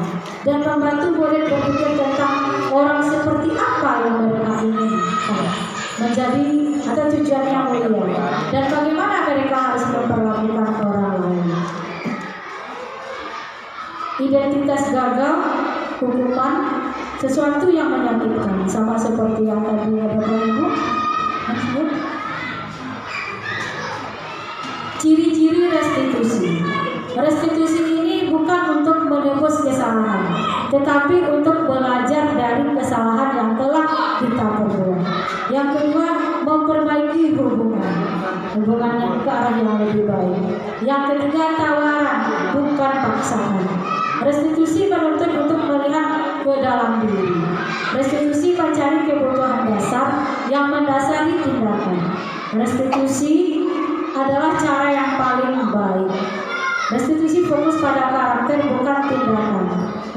dan membantu murid berpikir tentang orang seperti apa yang mereka inginkan menjadi atau tujuan yang mulia dan bagaimana mereka harus memperlakukan orang lain. Identitas gagal, hukuman, sesuatu yang menyakitkan, sama seperti yang tadi ya Bapak Ibu. Ciri-ciri restitusi. Restitusi ini bukan untuk menebus kesalahan, tetapi untuk belajar dari kesalahan yang telah kita perbuat. Yang kedua, memperbaiki hubungan yang ke arah yang lebih baik. Yang ketiga, tawaran, bukan paksaan. Restitusi menuntut untuk melihat ke dalam diri. Restitusi mencari kebutuhan dasar yang mendasari tindakan. Restitusi adalah cara yang paling baik. Restitusi fokus pada karakter bukan tindakan.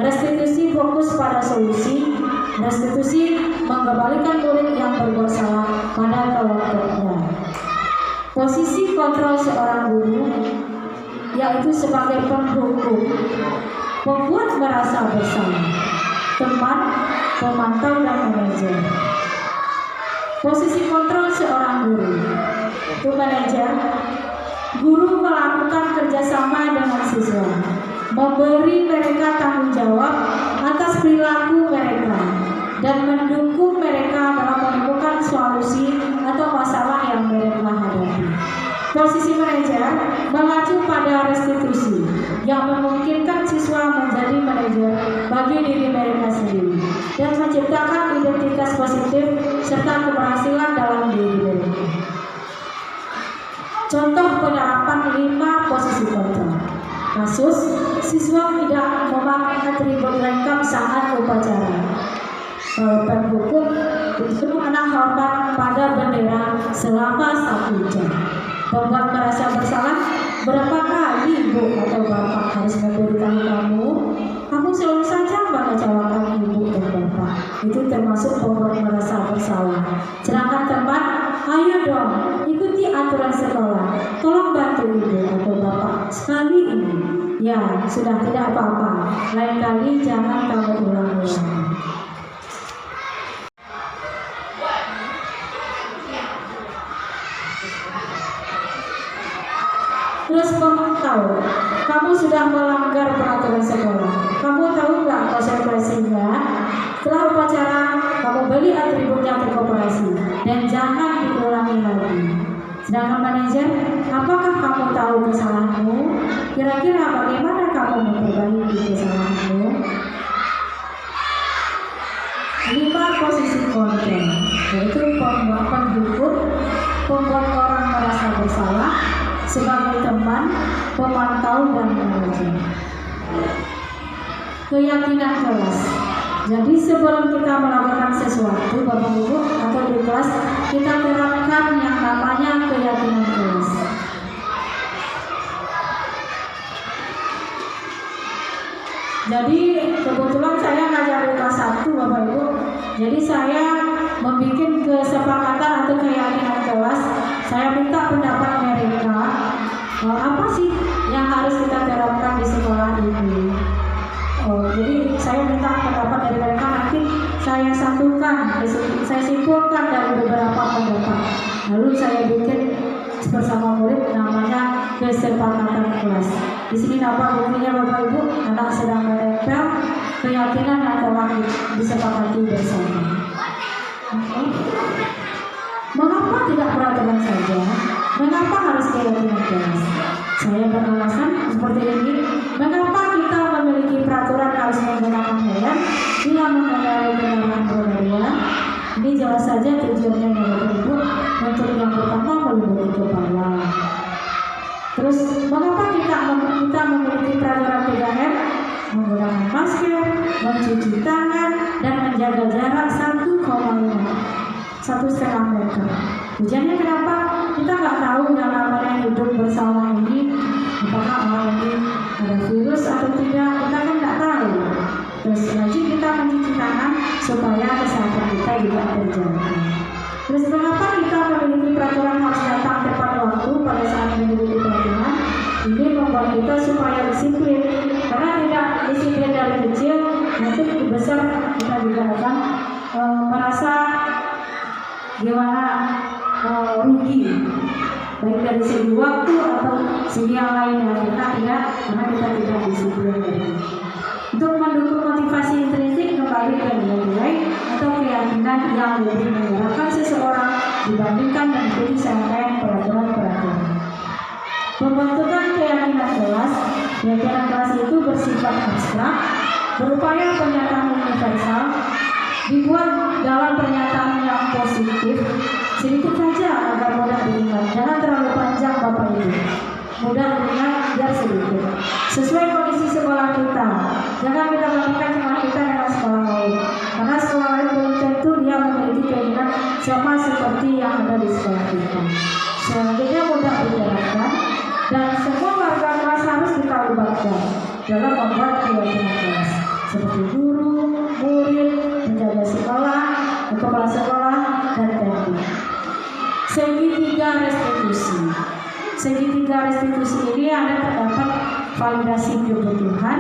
Restitusi fokus pada solusi. Restitusi mengembalikan murid yang berbuat salah pada kelompoknya. Posisi kontrol seorang guru yaitu sebagai penghukum, membuat merasa bersalah, teman, pemantau dan manajer. Posisi kontrol seorang guru itu manajer. Guru melakukan kerjasama dengan siswa, memberi mereka tanggung jawab atas perilaku mereka, dan mendukung mereka dalam menemukan solusi atau masalah yang mereka hadapi. Posisi manajer mengacu pada restitusi yang memungkinkan siswa menjadi manajer bagi diri mereka sendiri dan menciptakan identitas positif serta keberhasilan dalam diri mereka. Contoh penerapan 5 posisi kontrol. Kasus siswa tidak memakai atribut lengkap saat upacara. Hukum itu anak hormat pada bendera selama 1 jam. Membuat merasa bersalah, berapa kali ibu atau bapak harus memberitahu kamu? Kamu selalu saja mengecewakan ibu dan bapak. Itu termasuk membuat merasa bersalah. Sedangkan teman, ayo dong, ikuti aturan sekolah. Tolong bantu ibu atau bapak sekali ini. Ya, sudah tidak apa-apa. Lain kali jangan kamu ulang-ulang. Terus memantau, kamu sudah melanggar peraturan sekolah. Kamu tahu nggak konsekuensinya? Setelah upacara, kamu beli atributnya ke koperasi dan jangan diulangi lagi. Sedangkan manajer, apakah kamu tahu kesalahanmu? Kira-kira bagaimana kamu memperbaiki kesalahanmu? 5 posisi kontrol, yaitu pembuat pendukung, pembuat orang merasa bersalah, sebagai teman, pemantau, dan manajer. Keyakinan kelas. Jadi sebelum kita melakukan sesuatu, Bapak Ibu, atau di kelas, kita terapkan yang namanya keyakinan kelas. Jadi kebetulan saya ngajar di kelas 1, Bapak Ibu. Jadi saya membuat kesepakatan atau keyakinan kelas. Saya minta pendapat mereka, apa sih yang harus kita terapkan di sekolah ini. Jadi saya minta pendapat dari mereka, nanti saya satukan, saya simpulkan dari beberapa pendapat. Lalu saya bikin bersama murid namanya kesepakatan kelas. Di sini dapat buktinya Bapak Ibu, anak sedang menempel keyakinan yang telah disepakati bersama. Mengapa tidak peraturan saja? Mengapa harus keyakinan kelas? Saya beralasan seperti ini. Mengapa kita memiliki peraturan harus menggunakan helm bila mengendarai kendaraan roda 2? Ini jelas saja tujuannya Bapak Ibu untuk yang pertama melindungi kepala. Terus mengapa kita memiliki peraturan 3M? Menggunakan masker, mencuci tangan, dan menjaga jarak 1,5 meter. Tujuannya kenapa? Kita nggak tahu yang namanya hidup bersama ini, apakah orang ini ada virus atau tidak, kita kan nggak tahu. Terus lagi kita mencuci tangan supaya kesehatan kita juga terjaga. Terus mengapa kita memiliki peraturan harus datang tepat waktu pada saat mengikuti peraturan? Ini membuat kita supaya disiplin. Karena tidak disiplin dari kecil, nanti besar kita juga akan merasa gimana rugi, baik dari segi waktu atau segi yang lainnya. Kita tidak, karena kita tidak disiplin. Untuk mendukung motivasi intrinsik kembali ke nilai-nilai atau keyakinan yang lebih menggerakkan seseorang dibandingkan mengikuti serangkaian peraturan-peraturan. Pembentukan keyakinan kelas. Keyakinan kelas itu bersifat abstrak, berupaya pernyataan universal, dibuat dalam pernyataan yang positif, sedikit saja agar mudah diingat. Jangan terlalu panjang Bapak Ibu, mudah diingat biar sedikit. Sesuai kondisi sekolah kita, jangan kita bandingkan sekolah kita dengan sekolah lain, karena sekolah lain belum tentu dia memiliki keinginan sama seperti yang ada di sekolah kita. Selanjutnya mudah diterapkan dan semua warga kelas harus kita libatkan dalam membuat keyakinan kelas, seperti guru, murid, penjaga sekolah, kepala sekolah, dan teknik. Segitiga restitusi. Segitiga restitusi ini ada terdapat validasi kebutuhan,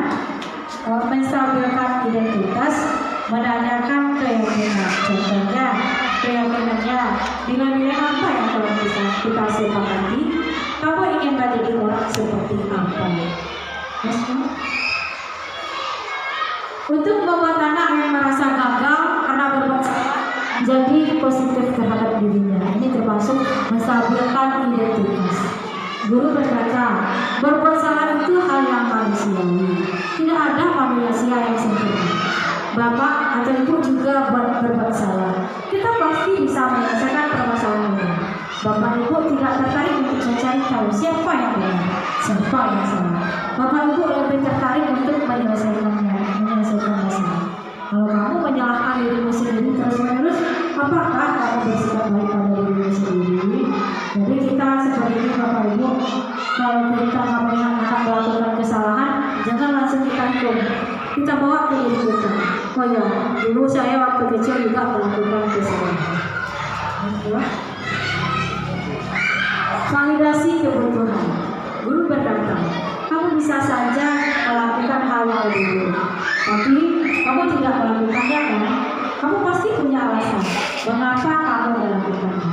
menstabilkan identitas, menanyakan keyakinan. Contohnya, keyakinannya nilai-nilai apa yang telah kita sepakati? Kamu ingin menjadi orang seperti apa? Untuk membuat anak yang merasa gagal karena berbuat salah menjadi positif terhadap dirinya, ini termasuk menstabilkan identitas. Guru berkata, berbuat salah itu hal yang manusiawi. Tidak ada manusia yang sempurna. Bapak atau ibu juga berbuat salah. Kita pasti bisa menyelesaikan permasalahan ini. Bapak ibu tidak tertarik untuk mencari tahu siapa yang benar, siapa yang salah. Bapak ibu lebih tertarik untuk menyelesaikannya, menyelesaikan masalah. Kalau kamu menyalahkan dirimu sendiri terus-menerus, apakah kamu bersikap baik pada dirimu sendiri? Jadi kita seperti ini Bapak Ibu, kalau kita melihat akan melakukan kesalahan, jangan langsung kita hukum. Kita bawa ke diri kita. Oh ya, dulu saya waktu kecil juga melakukan kesalahan. Kedua, validasi kebutuhan. Guru berkata, kamu bisa saja melakukan hal-hal dulu, tapi kamu tidak melakukannya kan? Kamu pasti punya alasan mengapa kamu melakukannya.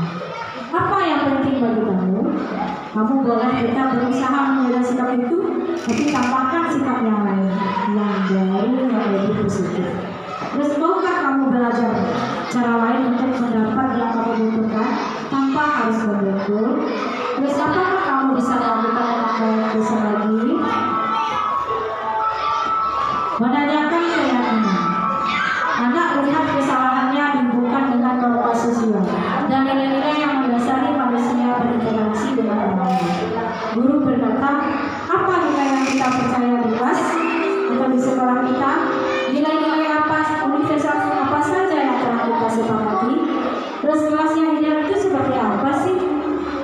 Apa yang penting bagi kamu? Kamu boleh kita berusaha mengubah sikap itu, tapi tambahkan sikap yang lain, yang baru, yang lebih positif. Terus maukah kamu belajar cara lain untuk mendapat yang kamu butuhkan tanpa harus berbentur? Terus apakah kamu bisa melakukan yang bisa lagi? Menanyakan keyakinan. Anak melihat kesalahannya bukan dengan norma sosial dan nilai-nilai yang mendasari manusia berinteraksi dengan orang lain. Guru berkata, apa nilai yang kita percaya di kelas atau di sekolah kita? Nilai-nilai apa, universal apa saja yang telah kita sepakati? Terus kelasnya ideal itu seperti apa sih?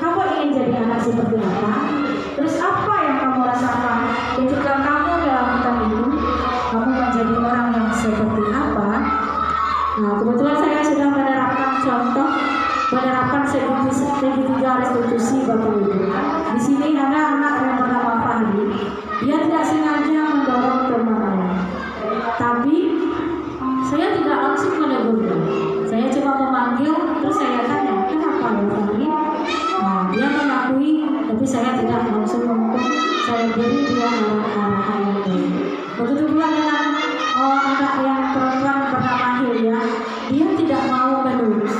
Kamu ingin jadi anak seperti apa? Terus apa yang kamu rasakan ketika kamu melakukan itu? Kamu menjadi orang yang seperti apa? Nah, kebetulan saya sudah menerapkan contoh penerapan segitiga restitusi Bapak Ibu. Di sini ada anak yang bernama Fahri. Dia tidak sengaja mendorong teman lain, tapi saya tidak langsung menegurnya. Saya coba memanggil, terus saya tanya, kenapa ya Fahri? Nah, dia mengakui, tapi saya tidak langsung menghukum. Saya beri dia arahan yang baik. Begitu pula dengan anak yang perempuan bernama Hilya, dia tidak mau menulis.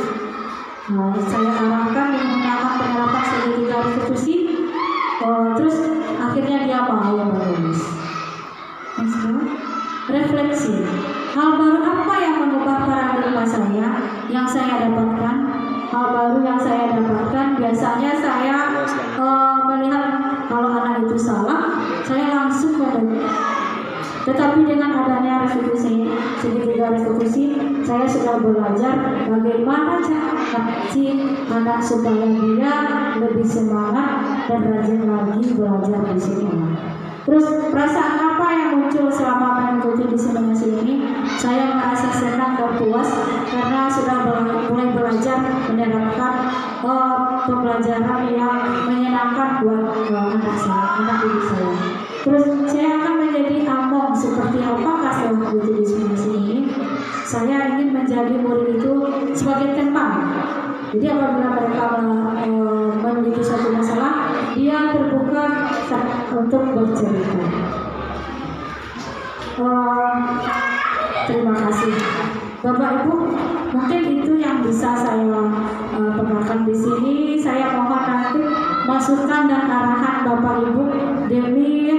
Nah, saya arahkan menggunakan penerapan segitiga restitusi, terus akhirnya dia mau menulis. Refleksi, hal baru apa yang mengubah paradigma saya yang saya dapatkan? Hal baru yang saya dapatkan, biasanya saya melihat kalau anak itu salah, saya langsung menegur. Tetapi dengan adanya restitusi, segitiga restitusi, saya sudah belajar bagaimana cara si anak supaya dia lebih semangat dan rajin lagi belajar di sekolah. Terus perasaan apa yang muncul selama mengikuti diseminasi ini? Saya merasa senang dan puas karena sudah mulai belajar menerapkan pembelajaran yang menyenangkan buat anak didik saya. Terus saya akan menjadi among seperti apakah saya mengikuti diseminasi ini? Saya ingin menjadi murid itu sebagai teman. Jadi apabila mereka memiliki suatu masalah, dia terbuka untuk bercerita. Terima kasih, Bapak Ibu. Mungkin itu yang bisa saya pegang di sini. Saya mohon nanti masukan dan arahan Bapak Ibu demi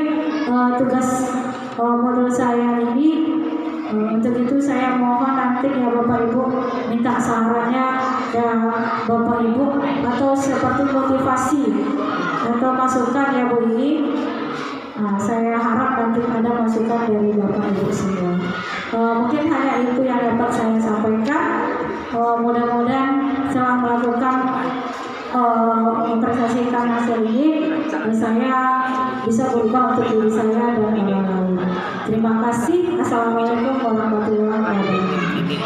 tugas modul saya ini. Untuk itu saya mohon nanti ya Bapak Ibu minta sarannya ya Bapak Ibu atau seperti motivasi atau masukan ya Bu ini. Nah, saya harap nanti ada masukan dari Bapak Ibu semua. Mungkin hanya itu yang dapat saya sampaikan. Mudah-mudahan setelah melakukan mempresentasikan hasil ini, saya bisa berubah untuk diri saya dan orang lain. Terima kasih. Assalamualaikum warahmatullahi wabarakatuh.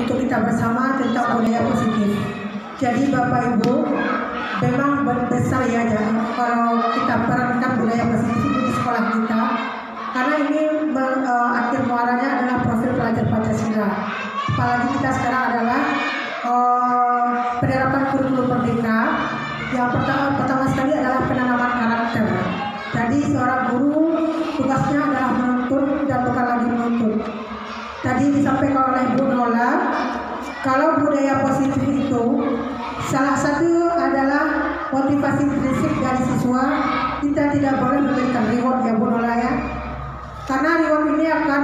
Untuk kita bersama tentang budaya positif. Jadi Bapak Ibu, memang besar ya kalau kita perankan budaya positif di sekolah kita, karena ini akhir muaranya adalah profil pelajar Pancasila. Apalagi kita sekarang adalah penerapan kurikulum merdeka. Yang pertama sekali adalah penanaman karakter. Jadi seorang guru tugasnya adalah menuntun dan bukan lagi menuntut. Tadi disampaikan oleh Bu Nola, kalau budaya positif itu salah satu adalah motivasi prinsip dari siswa, kita tidak boleh memberikan reward ya Bu Nola ya. Karena reward ini akan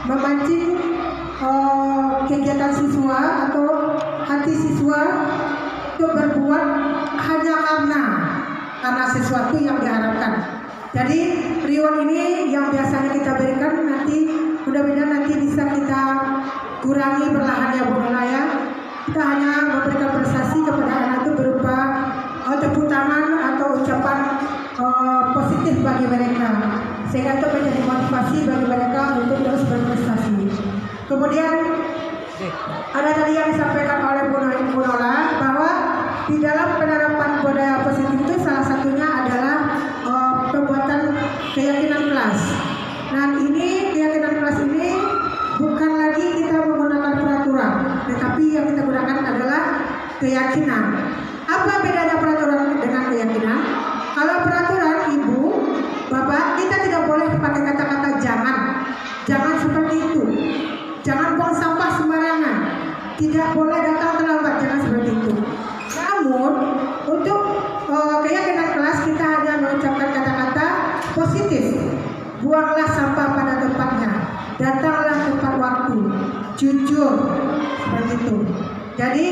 memancing kegiatan siswa atau hati siswa untuk berbuat hanya karena sesuatu yang diharapkan. Jadi reward ini yang biasanya kita berikan nanti mudah-mudahan nanti bisa kita kurangi perlahan ya Bu Nola ya. Kita hanya memberikan prestasi kepada anak itu berupa tepuk tangan atau ucapan positif bagi mereka, sehingga itu menjadi motivasi bagi mereka untuk terus berprestasi. Kemudian ada tadi yang disampaikan oleh Bu Nola bahwa di dalam penerapan budaya positif itu salah satunya adalah pembuatan keyakinan kelas. Nah ini keyakinan kelas ini bukan lagi kita menggunakan peraturan, tetapi yang kita gunakan adalah keyakinan. Apa bedanya peraturan dengan keyakinan? Kalau peraturan Ibu, Bapak, kita tidak boleh pakai kata-kata jangan seperti itu, jangan buang sampah sembarangan, tidak boleh datang terlambat, jangan seperti itu. Namun untuk keyakinan kelas kita hanya mengucapkan kata-kata positif. Buanglah sampah pada tempatnya, datanglah tepat waktu, jujur, seperti itu. Jadi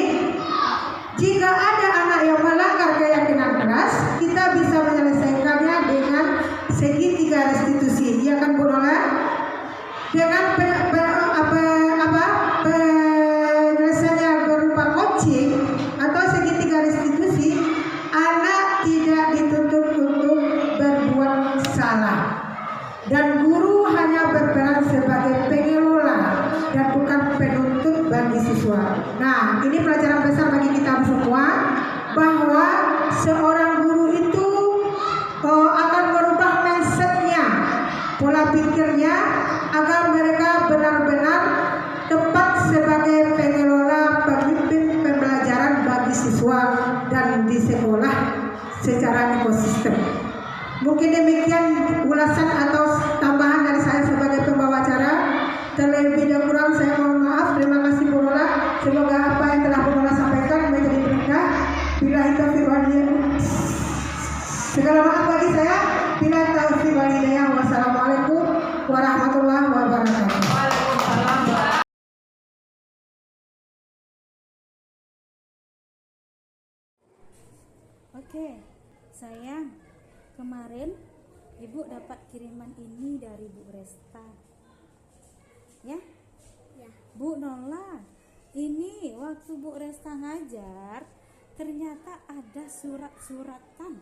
jika ada anak yang melanggar keyakinan kelas, kita bisa menyelesaikannya dengan segitiga restitusi, ya kan Bu Nola? Dengan penyelesaiannya berupa coaching atau segitiga restitusi, anak tidak dituntut untuk berbuat salah. Dan guru hanya berperan sebagai pengelola dan bukan penuntut bagi siswa. Nah, ini pelajaran besar bagi kita semua bahwa seorang guru itu akan merubah mindsetnya, pola pikirnya agar mereka benar-benar tepat sebagai pengelola pemimpin pembelajaran bagi siswa dan di sekolah secara ekosistem. Mungkin demikian ulasan atau tambahan dari saya sebagai pembawa acara. Terlebih dan kurang saya mohon maaf. Terima kasih Bu Nola. Semoga apa yang telah Bu Nola sampaikan menjadi berkah. Billahi taufiq wal hidayah. Segala maaf bagi saya. Billahi taufiq wal hidayah. Wassalamualaikum warahmatullahi wabarakatuh. Oke, sayang. Kemarin Ibu dapat kiriman ini dari Bu Resta. Ya? Ya. Bu Nola, ini waktu Bu Resta ngajar, ternyata ada surat-suratan.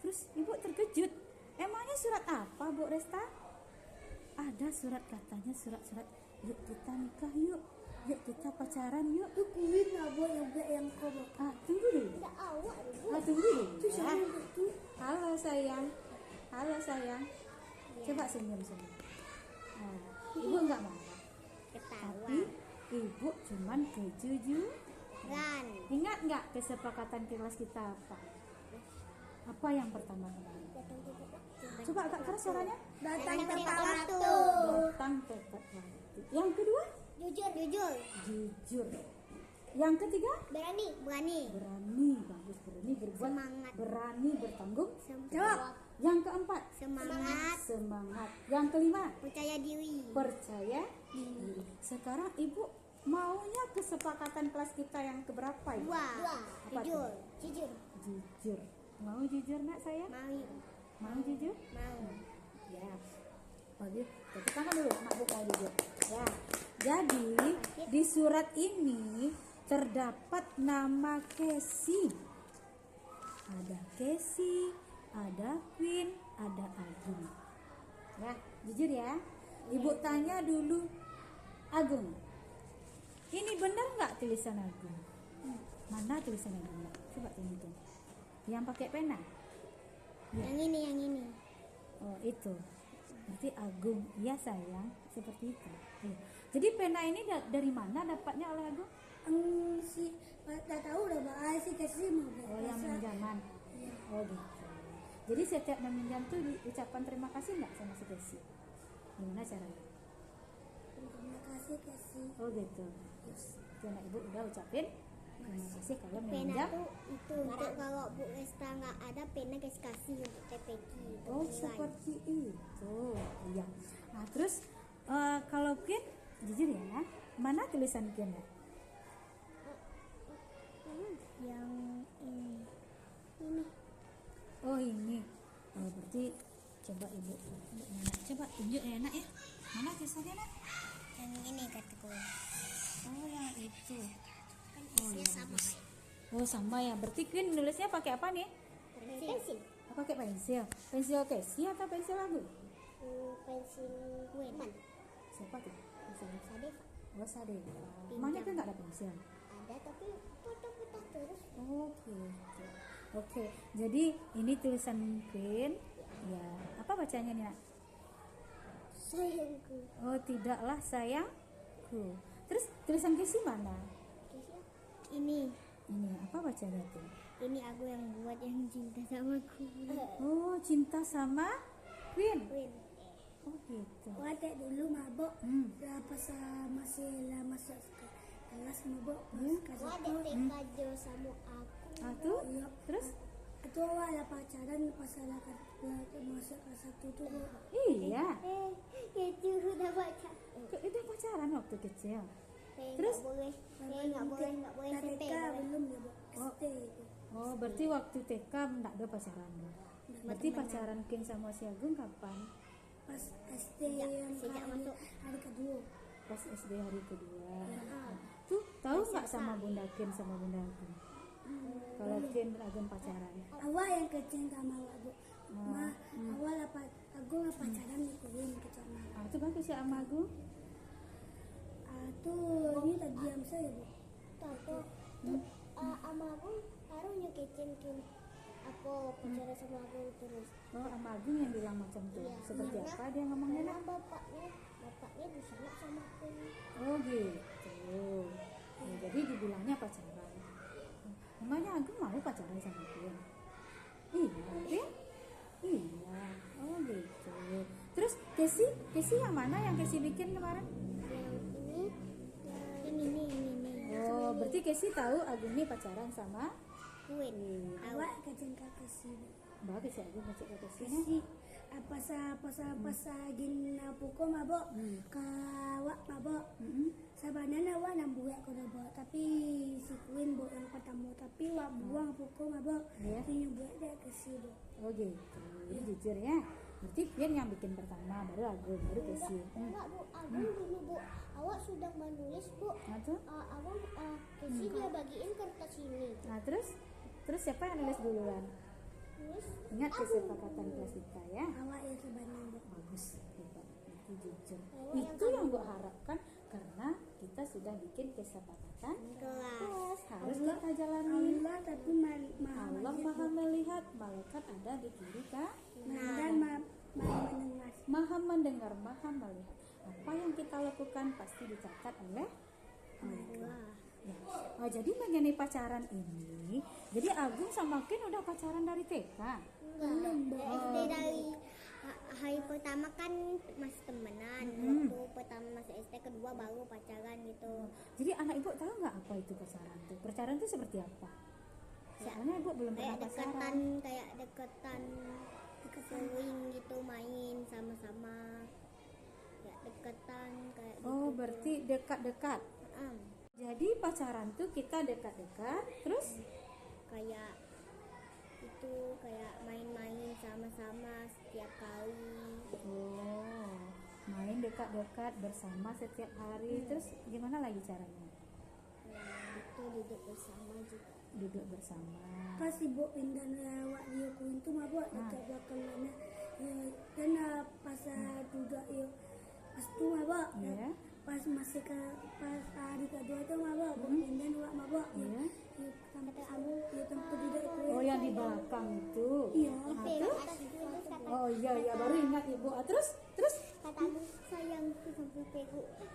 Terus Ibu terkejut. Emangnya surat apa Bu Resta? Ada surat, katanya surat-surat. Yuk kita nikah yuk. Yuk kita pacaran yuk. Itu kulit nabo yang kau Tunggu dulu. tidak awak dulu. Tunggu dulu. Itu Ya. siapa itu? Halo sayang. Halo sayang. Coba senyum-senyum. Nah, Ibu enggak marah. Ketawa. Tapi Ibu cuman kejujuran. Ingat enggak kesepakatan kelas kita apa? Apa yang pertama kemarin? Coba agak keras suaranya. Datang tepat waktu. Datang tepat waktu. Yang kedua? Jujur. Jujur. Yang ketiga? Berani. Berani. Bagus, berani berbuat. Semangat. Berani bertanggung Jawab. Yang keempat? Semangat. Yang kelima? Percaya diri. Percaya diri. Sekarang Ibu maunya kesepakatan kelas kita yang keberapa Ibu? Dua. Apa tuh? Jujur. Jujur. Mau jujur nak sayang? Mau jujur? Mau. Ya. Bagus. Tepuk tangan dulu, Mak Bu mau jujur. Ya. Jadi di surat ini terdapat nama Casey. Ada Casey, ada Queen, ada Agung. Ya, jujur ya. Ibu tanya dulu, Agung, ini benar nggak tulisan Agung? Mana tulisan Agung? Coba tunjukin. Yang pakai pena? Ya. Yang ini. Oh itu. Berarti Agung. Iya sayang, seperti itu. Iya. Jadi pena ini dari mana dapatnya oleh Agung? Tak tahu udah bahas sih kasih mau. Oh yang pinjaman. Oh gitu. Jadi setiap meminjam tuh diucapkan terima kasih nggak sama si Casey? Gimana caranya? Terima kasih kasih. Oh gitu. Terus anak Ibu udah ucapin Terima kasih kalau Pena meminjam. tuh itu untuk kalau Bu Esta nggak ada pena kasih untuk TPQ itu. Oh, seperti itu. Iya. Nah, terus kalau Ken, jujur ya, mana tulisan Ken ya? Yang ini. Oh, ini. Oh, berarti coba ibu mana? Coba tunjuk ya, Nak ya. Mana tulisannya, Nak? Yang ini kataku. Oh, yang itu. Oh, ya. Sama. Oh, sama ya. Berarti Queen nulisnya pakai apa nih? Pensil. Pakai pensil. Pensil Casey atau pensil Agung? Pensil Gwen. Siapa tuh? Pensil. Sadeva. Oh, Sade. Emangnya kan nggak ada pensil? Ada tapi foto-foto terus. Oke. Oke. Jadi ini tulisan Queen. Ya, apa bacanya nih, Nak? Sayangku. Oh, tidaklah sayangku. Terus tulisan Casey mana? Ini Ini apa bacanya tuh? ini aku yang buat yang cinta sama aku. Oh, cinta sama Queen. Gwen. Oh, gitu. Ada dulu mabok. Pas masih masuk kelas mabok. Ada TK Jo sama aku. Ah, tuh. Iya. Terus? Itu awal ada pacaran pas ada masuk kelas 1 tuh. Bu. Iya. Itu udah baca. Udah pacaran waktu kecil. Terus nggak boleh Dari SMP. TK belum ya, Bu. Oh. SD itu. Oh, berarti waktu TK enggak ada pacaran. Berarti pacaran Ken sama si Agung kapan? Pas SD Sejak yang masuk. hari kedua. Pas SD hari kedua. Tuh, tahu nggak sama Bunda Ken sama Bunda Agung? Kalau Ken dan Agung pacaran. Awal yang kecil sama awak, Bu. Awal aku pacaran ikutin ke sana. Ah, itu bagus ya sama Agung. Tuh ini tadi diam saya, Bu. Tahu sama aku baru nyoketin aku pacaran sama aku terus. Oh, sama Agung yang bilang macam tuh. Iya. Seperti Karena- apa dia ngomongnya? Karena Nak? bapaknya di sana sama aku. Oh, gitu. Ya, jadi dibilangnya pacaran. Emangnya Agung mau pacaran sama Ken? Iya, Ken? Iya. Oh, gitu. Terus Casey yang mana yang Casey bikin kemarin? Yang ini. Oh, berarti Casey tahu Agung ini pacaran sama Gwen. Awak kecil kakak sih, Bu. bagus ya Agung ngecek ke Casey. Si pas gin pukul mabok kawak mabok. Sabanana awak nambuak ko na, Bu. Tapi si Queen, Bu, yang pertama tapi wak buang pukul mabok. Iya. Ini buat dia kasih, Bu. Oh, gitu. Jadi jujur ya. Berarti Ken yang bikin pertama, baru Agung, baru Casey. Enggak, Bu. Abang dulu, Bu. Awak sudah menulis, Bu. Nah, tuh. Abang Casey dia bagiin kertas ini. Nah, terus siapa yang nulis duluan? Terus Ingat kesepakatan kelas kita ya. Awak yang sebenarnya, Bu. Bagus, hebat. Itu jujur. Itu yang gue harapkan karena kita sudah bikin kesepakatan kelas. harus kita jalani. Allah tapi Allah maha melihat, malaikat ada di kiri kanan. dan mendengar. Maha mendengar, maha melihat. Apa yang kita lakukan pasti dicatat oleh Allah. Ya. Oh, jadi mengenai pacaran ini, jadi Agung sama Ken udah pacaran dari TK. SD dari hari pertama kan masih temenan. Waktu pertama masih SD, kedua baru pacaran gitu. Jadi anak ibu tahu nggak apa itu pacaran tuh? Pacaran itu seperti apa? Soalnya ibu belum pernah Kayak pacaran. deketan sering gitu, main sama-sama. Kayak deketan kayak gitu. Oh, berarti dekat-dekat. Jadi pacaran tuh kita dekat-dekat, terus Kayak itu kayak main-main sama-sama setiap kali. main dekat-dekat bersama setiap hari. Terus gimana lagi caranya? Itu duduk bersama juga. Duduk bersama. Pas ibu pindah lewat dia Queen tuh mabok dekat belakang mana. Dan pas duduk yuk pas tuh mabok. Iya. Pas masih pas hari kedua tuh mabok. Pindah lewat mabok. Iya. Tempat duduk itu. Oh, yang di belakang itu. Iya. Nah, terus? Oh iya, baru ingat ibu. Ah, terus Katamu sayangku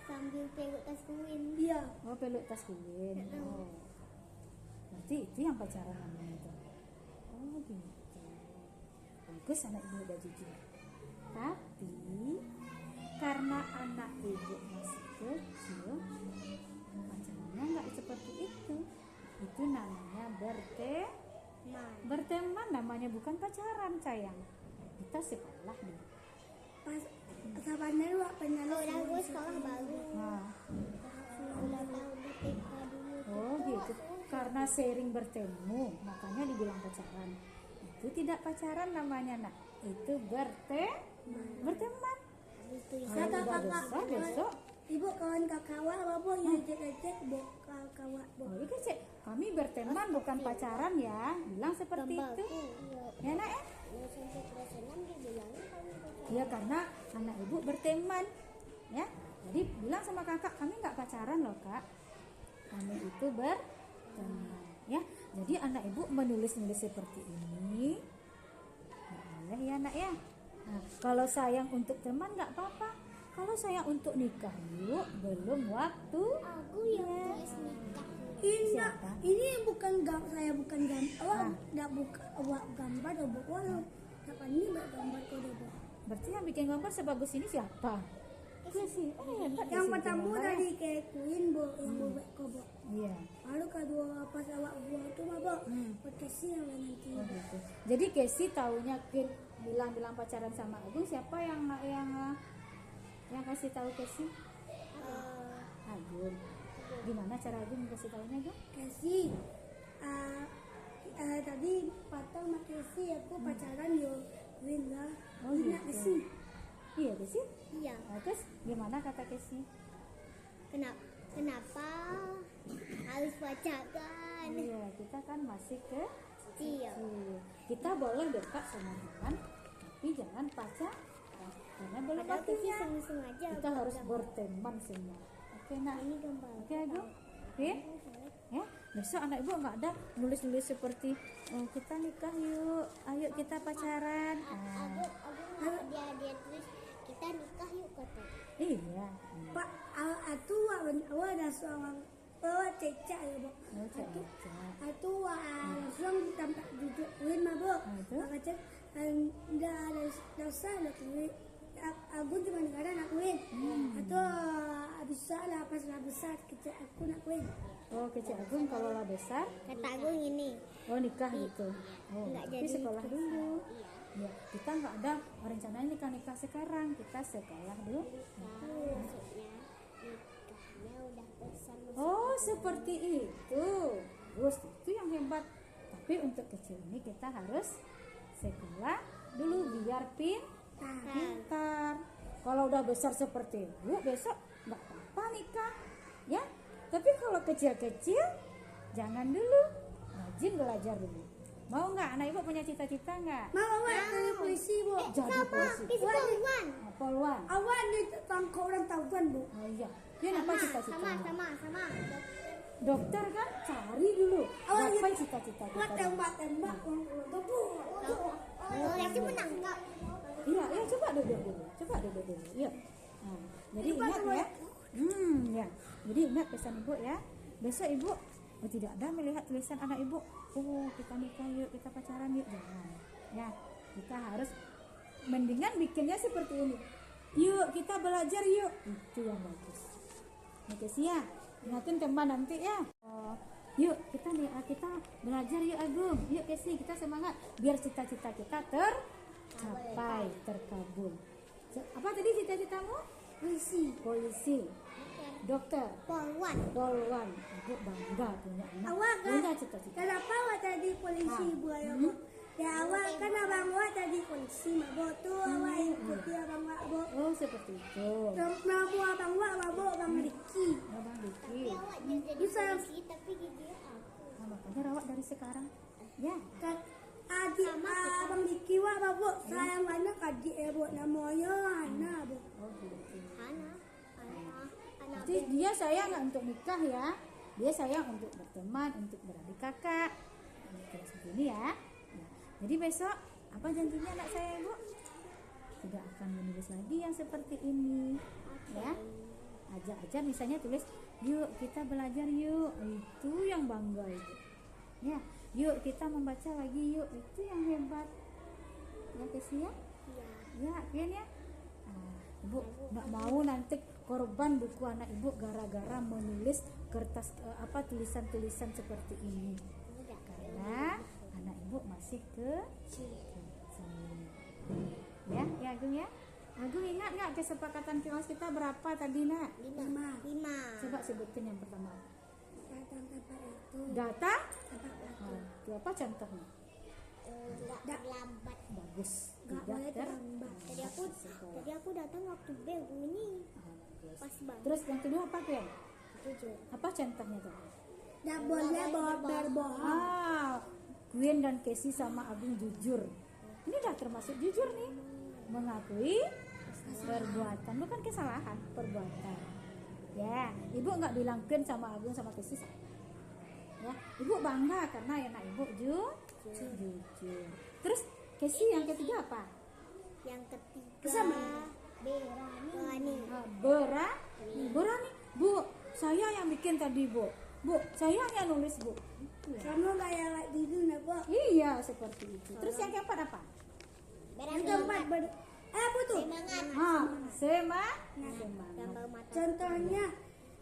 sambil peluk tas Queen. Iya. oh peluk tas Queen. Oh. Berarti itu yang pacaran namanya itu. Oh, gitu. Bagus anak ibu udah jujur. Tapi karena anak ibu masih kecil, pacarannya nggak seperti itu. Itu namanya berteman, namanya bukan pacaran sayang. Kita sekolah nih. Pas sebenarnya wak pernah Oh, udah gue sekolah baru. Nah, Udah tahu di TK dulu. oh gitu. Karena sering bertemu, makanya dibilang pacaran. Itu tidak pacaran namanya, nak. Itu berteman. Kalau udah besar besok, ibu kawan kakak wak bapak yang ejek-ejek bok kakak wak bok. oh iya cek, kami berteman bukan pacaran ya. Bilang seperti itu. Ya nak ya? Sampai kelas 6 dibilangin kami pacaran. Ya karena anak ibu berteman, ya. Jadi bilang sama kakak, kami nggak pacaran loh kak. Kami itu berteman, ya. Jadi anak ibu menulis-nulis seperti ini, boleh ya nak ya. Nah, kalau sayang untuk teman nggak apa-apa. Kalau sayang untuk nikah yuk, belum waktu. Aku yang tulis nikah. Siapa? Ini bukan saya bukan gambar. Awak enggak buka awak gambar do bok. Walau dapat ini buat gambar kau do bok. Berarti yang bikin gambar sebagus ini siapa? Kesi. Hebat Yang Kesi pertama gambar, ya. dari kayak Queen bok yang buat kau bok. Iya. Lalu kedua pas awak buang tu mah bok. Podcast yang nanti. Oh, gitu. Jadi Kesi taunya bilang pacaran sama Agung, siapa yang kasih tahu Kesi? Agung. Gimana cara Agung kasih tahunya Agung? Kasih tadi patah sama Casey aku pacaran yo Queen lah. Oh, Queen nak gitu. Casey. Iya Kesi. Iya. Nah, terus gimana kata Kesi? Kenapa harus pacaran? Iya, kita kan masih ke Iya. kita boleh dekat sama teman, tapi jangan pacar. Karena belum Padahal Kiki waktunya. seng-seng aja. Kita harus berteman semua. Oke nak. Ini gambar. Oke Agung. Oke. Ya, besok anak ibu nggak ada nulis-nulis seperti kita nikah yuk, ayo kita pacaran. Aku dia tulis kita nikah yuk kata. Iya. Pak atu awak ada seorang awak cecak ya bok. Oh, Caca. Atu langsung tampak duduk Queen mah bok. Itu? Kata enggak ada dosa lah Queen. Aku cuma negara nak Queen. Atau bisa lah pas lah besar kecil aku nak Queen. Oh, kecil Agung kalau lah besar, Kata Agung ini. oh nikah gitu. Oh, Nggak tapi jadi sekolah nikah. dulu. Ya, kita nggak ada rencananya nikah sekarang. Kita sekolah dulu. Maksudnya nikahnya udah besar. Oh, seperti itu. Terus itu yang hebat. Tapi untuk kecil ini kita harus sekolah dulu biar pintar. Kalau udah besar seperti itu, besok nggak apa-apa nikah, ya. Tapi kalau kecil-kecil, jangan dulu. Rajin belajar dulu. Mau nggak? Anak ibu punya cita-cita nggak? Mau awak jadi polisi bok. Jadi polisi. Poluan. Poluan. Awak ni tangkap orang tahuan bok. Oh iya. Dia apa cita-citanya? Sama. Dokter kan? Cari dulu. Awak Apa cita-cita Awak kita? tembak tubuh. Oh, kasih menangkap. Iya, coba duduk dulu. Iya. Nah, jadi ingat ya. Ya. Jadi ingat pesan ibu ya. Besok ibu tidak ada melihat tulisan anak ibu. Oh, kita nikah yuk, kita pacaran yuk. Jangan. Ya, kita harus mendingan bikinnya seperti ini. Yuk, kita belajar yuk. Itu yang bagus. Oke, siap. Ingatin teman nanti ya. Yuk, kita belajar yuk Agung. Yuk Kesi, kita semangat biar cita-cita kita tercapai, terkabul. Apa tadi cita-citamu? Polisi, dokter, Poluan. poluan. Aku bangga punya anak. Awak kan? Punya cita-cita. Kenapa awak tadi polisi buaya bok? Ya awak kan abang awak tadi polisi mah bok tu awak ikuti abang awak bok. Oh, seperti itu. Nama abang awak bok Bang Riki. Abang Diki. Awak jadi polisi tapi gigi aku. Nah, makanya rawat dari sekarang. Ya. Kan adik abang Riki wak bok sayang anak adik bok namanya Ana bok. Oh, gitu. Anak. Jadi dia sayang nggak untuk nikah ya. Dia sayang untuk berteman, untuk beradik kakak. Kayak seperti ini ya. Jadi besok apa janjinya anak saya ibu? Tidak akan menulis lagi yang seperti ini, ya. Aja misalnya tulis, yuk kita belajar yuk. Itu yang bangga itu. Ya, yuk kita membaca lagi yuk. Itu yang hebat. Ya Kesi ya? Ya, kan ya. Nah, Ibu nggak mau nanti korban buku anak ibu gara-gara menulis kertas tulisan-tulisan seperti ini. Karena anak ibu masih kecil. Ya Agung ya. Agung ingat nggak kesepakatan kelas kita berapa tadi nak? 5. Coba sebutin yang pertama. Datang tempat itu. Data? Tempat itu. Itu apa contohnya? Nggak terlambat. Bagus. Nggak Tidak boleh ter. terlambat. Tadi aku datang waktu bel ini. Pas banget. Terus yang kedua apa tuh? Jujur. Apa contohnya tuh? Nggak boleh berbohong. Gwen dan Casey sama Agung jujur. Ini udah termasuk jujur nih. Mengakui perbuatan, bukan kesalahan, perbuatan. Ya, ibu nggak bilang Gwen sama Agung sama Casey. Ya, ibu bangga karena anak ibu jujur. Terus Casey yang ketiga apa? Yang ketiga. Sama. Berani. Berani. Bu, saya yang bikin tadi bu. Bu, saya yang nulis bu. Kamu kayak like gitu nak bu. Iya seperti itu. Terus yang keempat apa? Yang keempat apa tuh? Semangat. Semangat. Gambar mata. Contohnya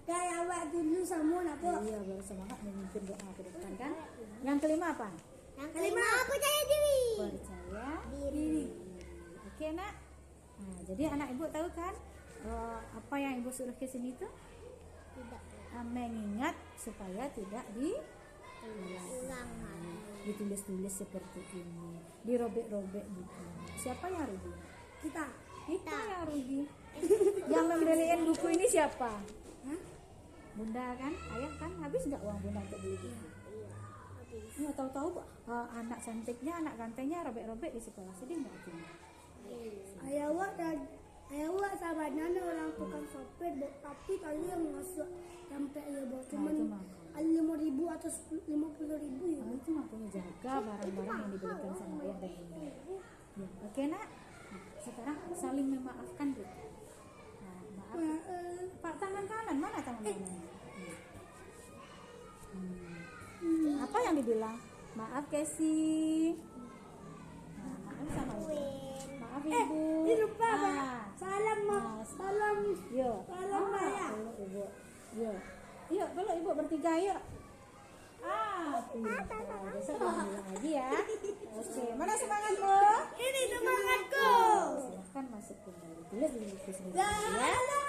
kayak awak dulu sama nak bu. Iya, bersemangat memimpin doa ke depan kan. Yang kelima apa? Yang kelima, percaya diri. Percaya Diri. Oke nak. Nah, jadi anak ibu tahu kan apa yang ibu suruh ke sini tuh? Tidak Mengingat supaya tidak ulang lagi. ditulis-tulis seperti ini, dirobek-robek buku. Siapa yang rugi? Kita. Kita yang rugi. Yang membeliin buku ini siapa? Hah? Bunda kan, ayah kan, habis nggak uang bunda untuk beli buku? Nggak tahu-tahu anak cantiknya, anak gantengnya robek-robek di sekolah, sedih nggak tuh? Ayah awak sahabatnya orang tukang sopir bu, tapi tadi yang masuk sampai ya bu, cuman itu mah. 5.000 atau 50.000 ya. Itu makanya jaga barang-barang yang diberikan sama ayah dan bunda. Ya, oke nak. Nah, sekarang saling memaafkan gitu. Nah, maaf. Pak tangan kanan mana tangan kanan? Apa yang dibilang? Maaf Casey. Nah, maaf sama ibu. Maaf ibu. Ini lupa Pak. Nah, Salam salam yuk. salam ayah. Ibu. Yuk. Yuk, dulu ibu bertiga yuk. Pintar. Besok kamu bilang lagi ya. Oke, mana semangatmu? Ini semangatku. Silahkan masuk kembali. Tulis di buku sendiri Salam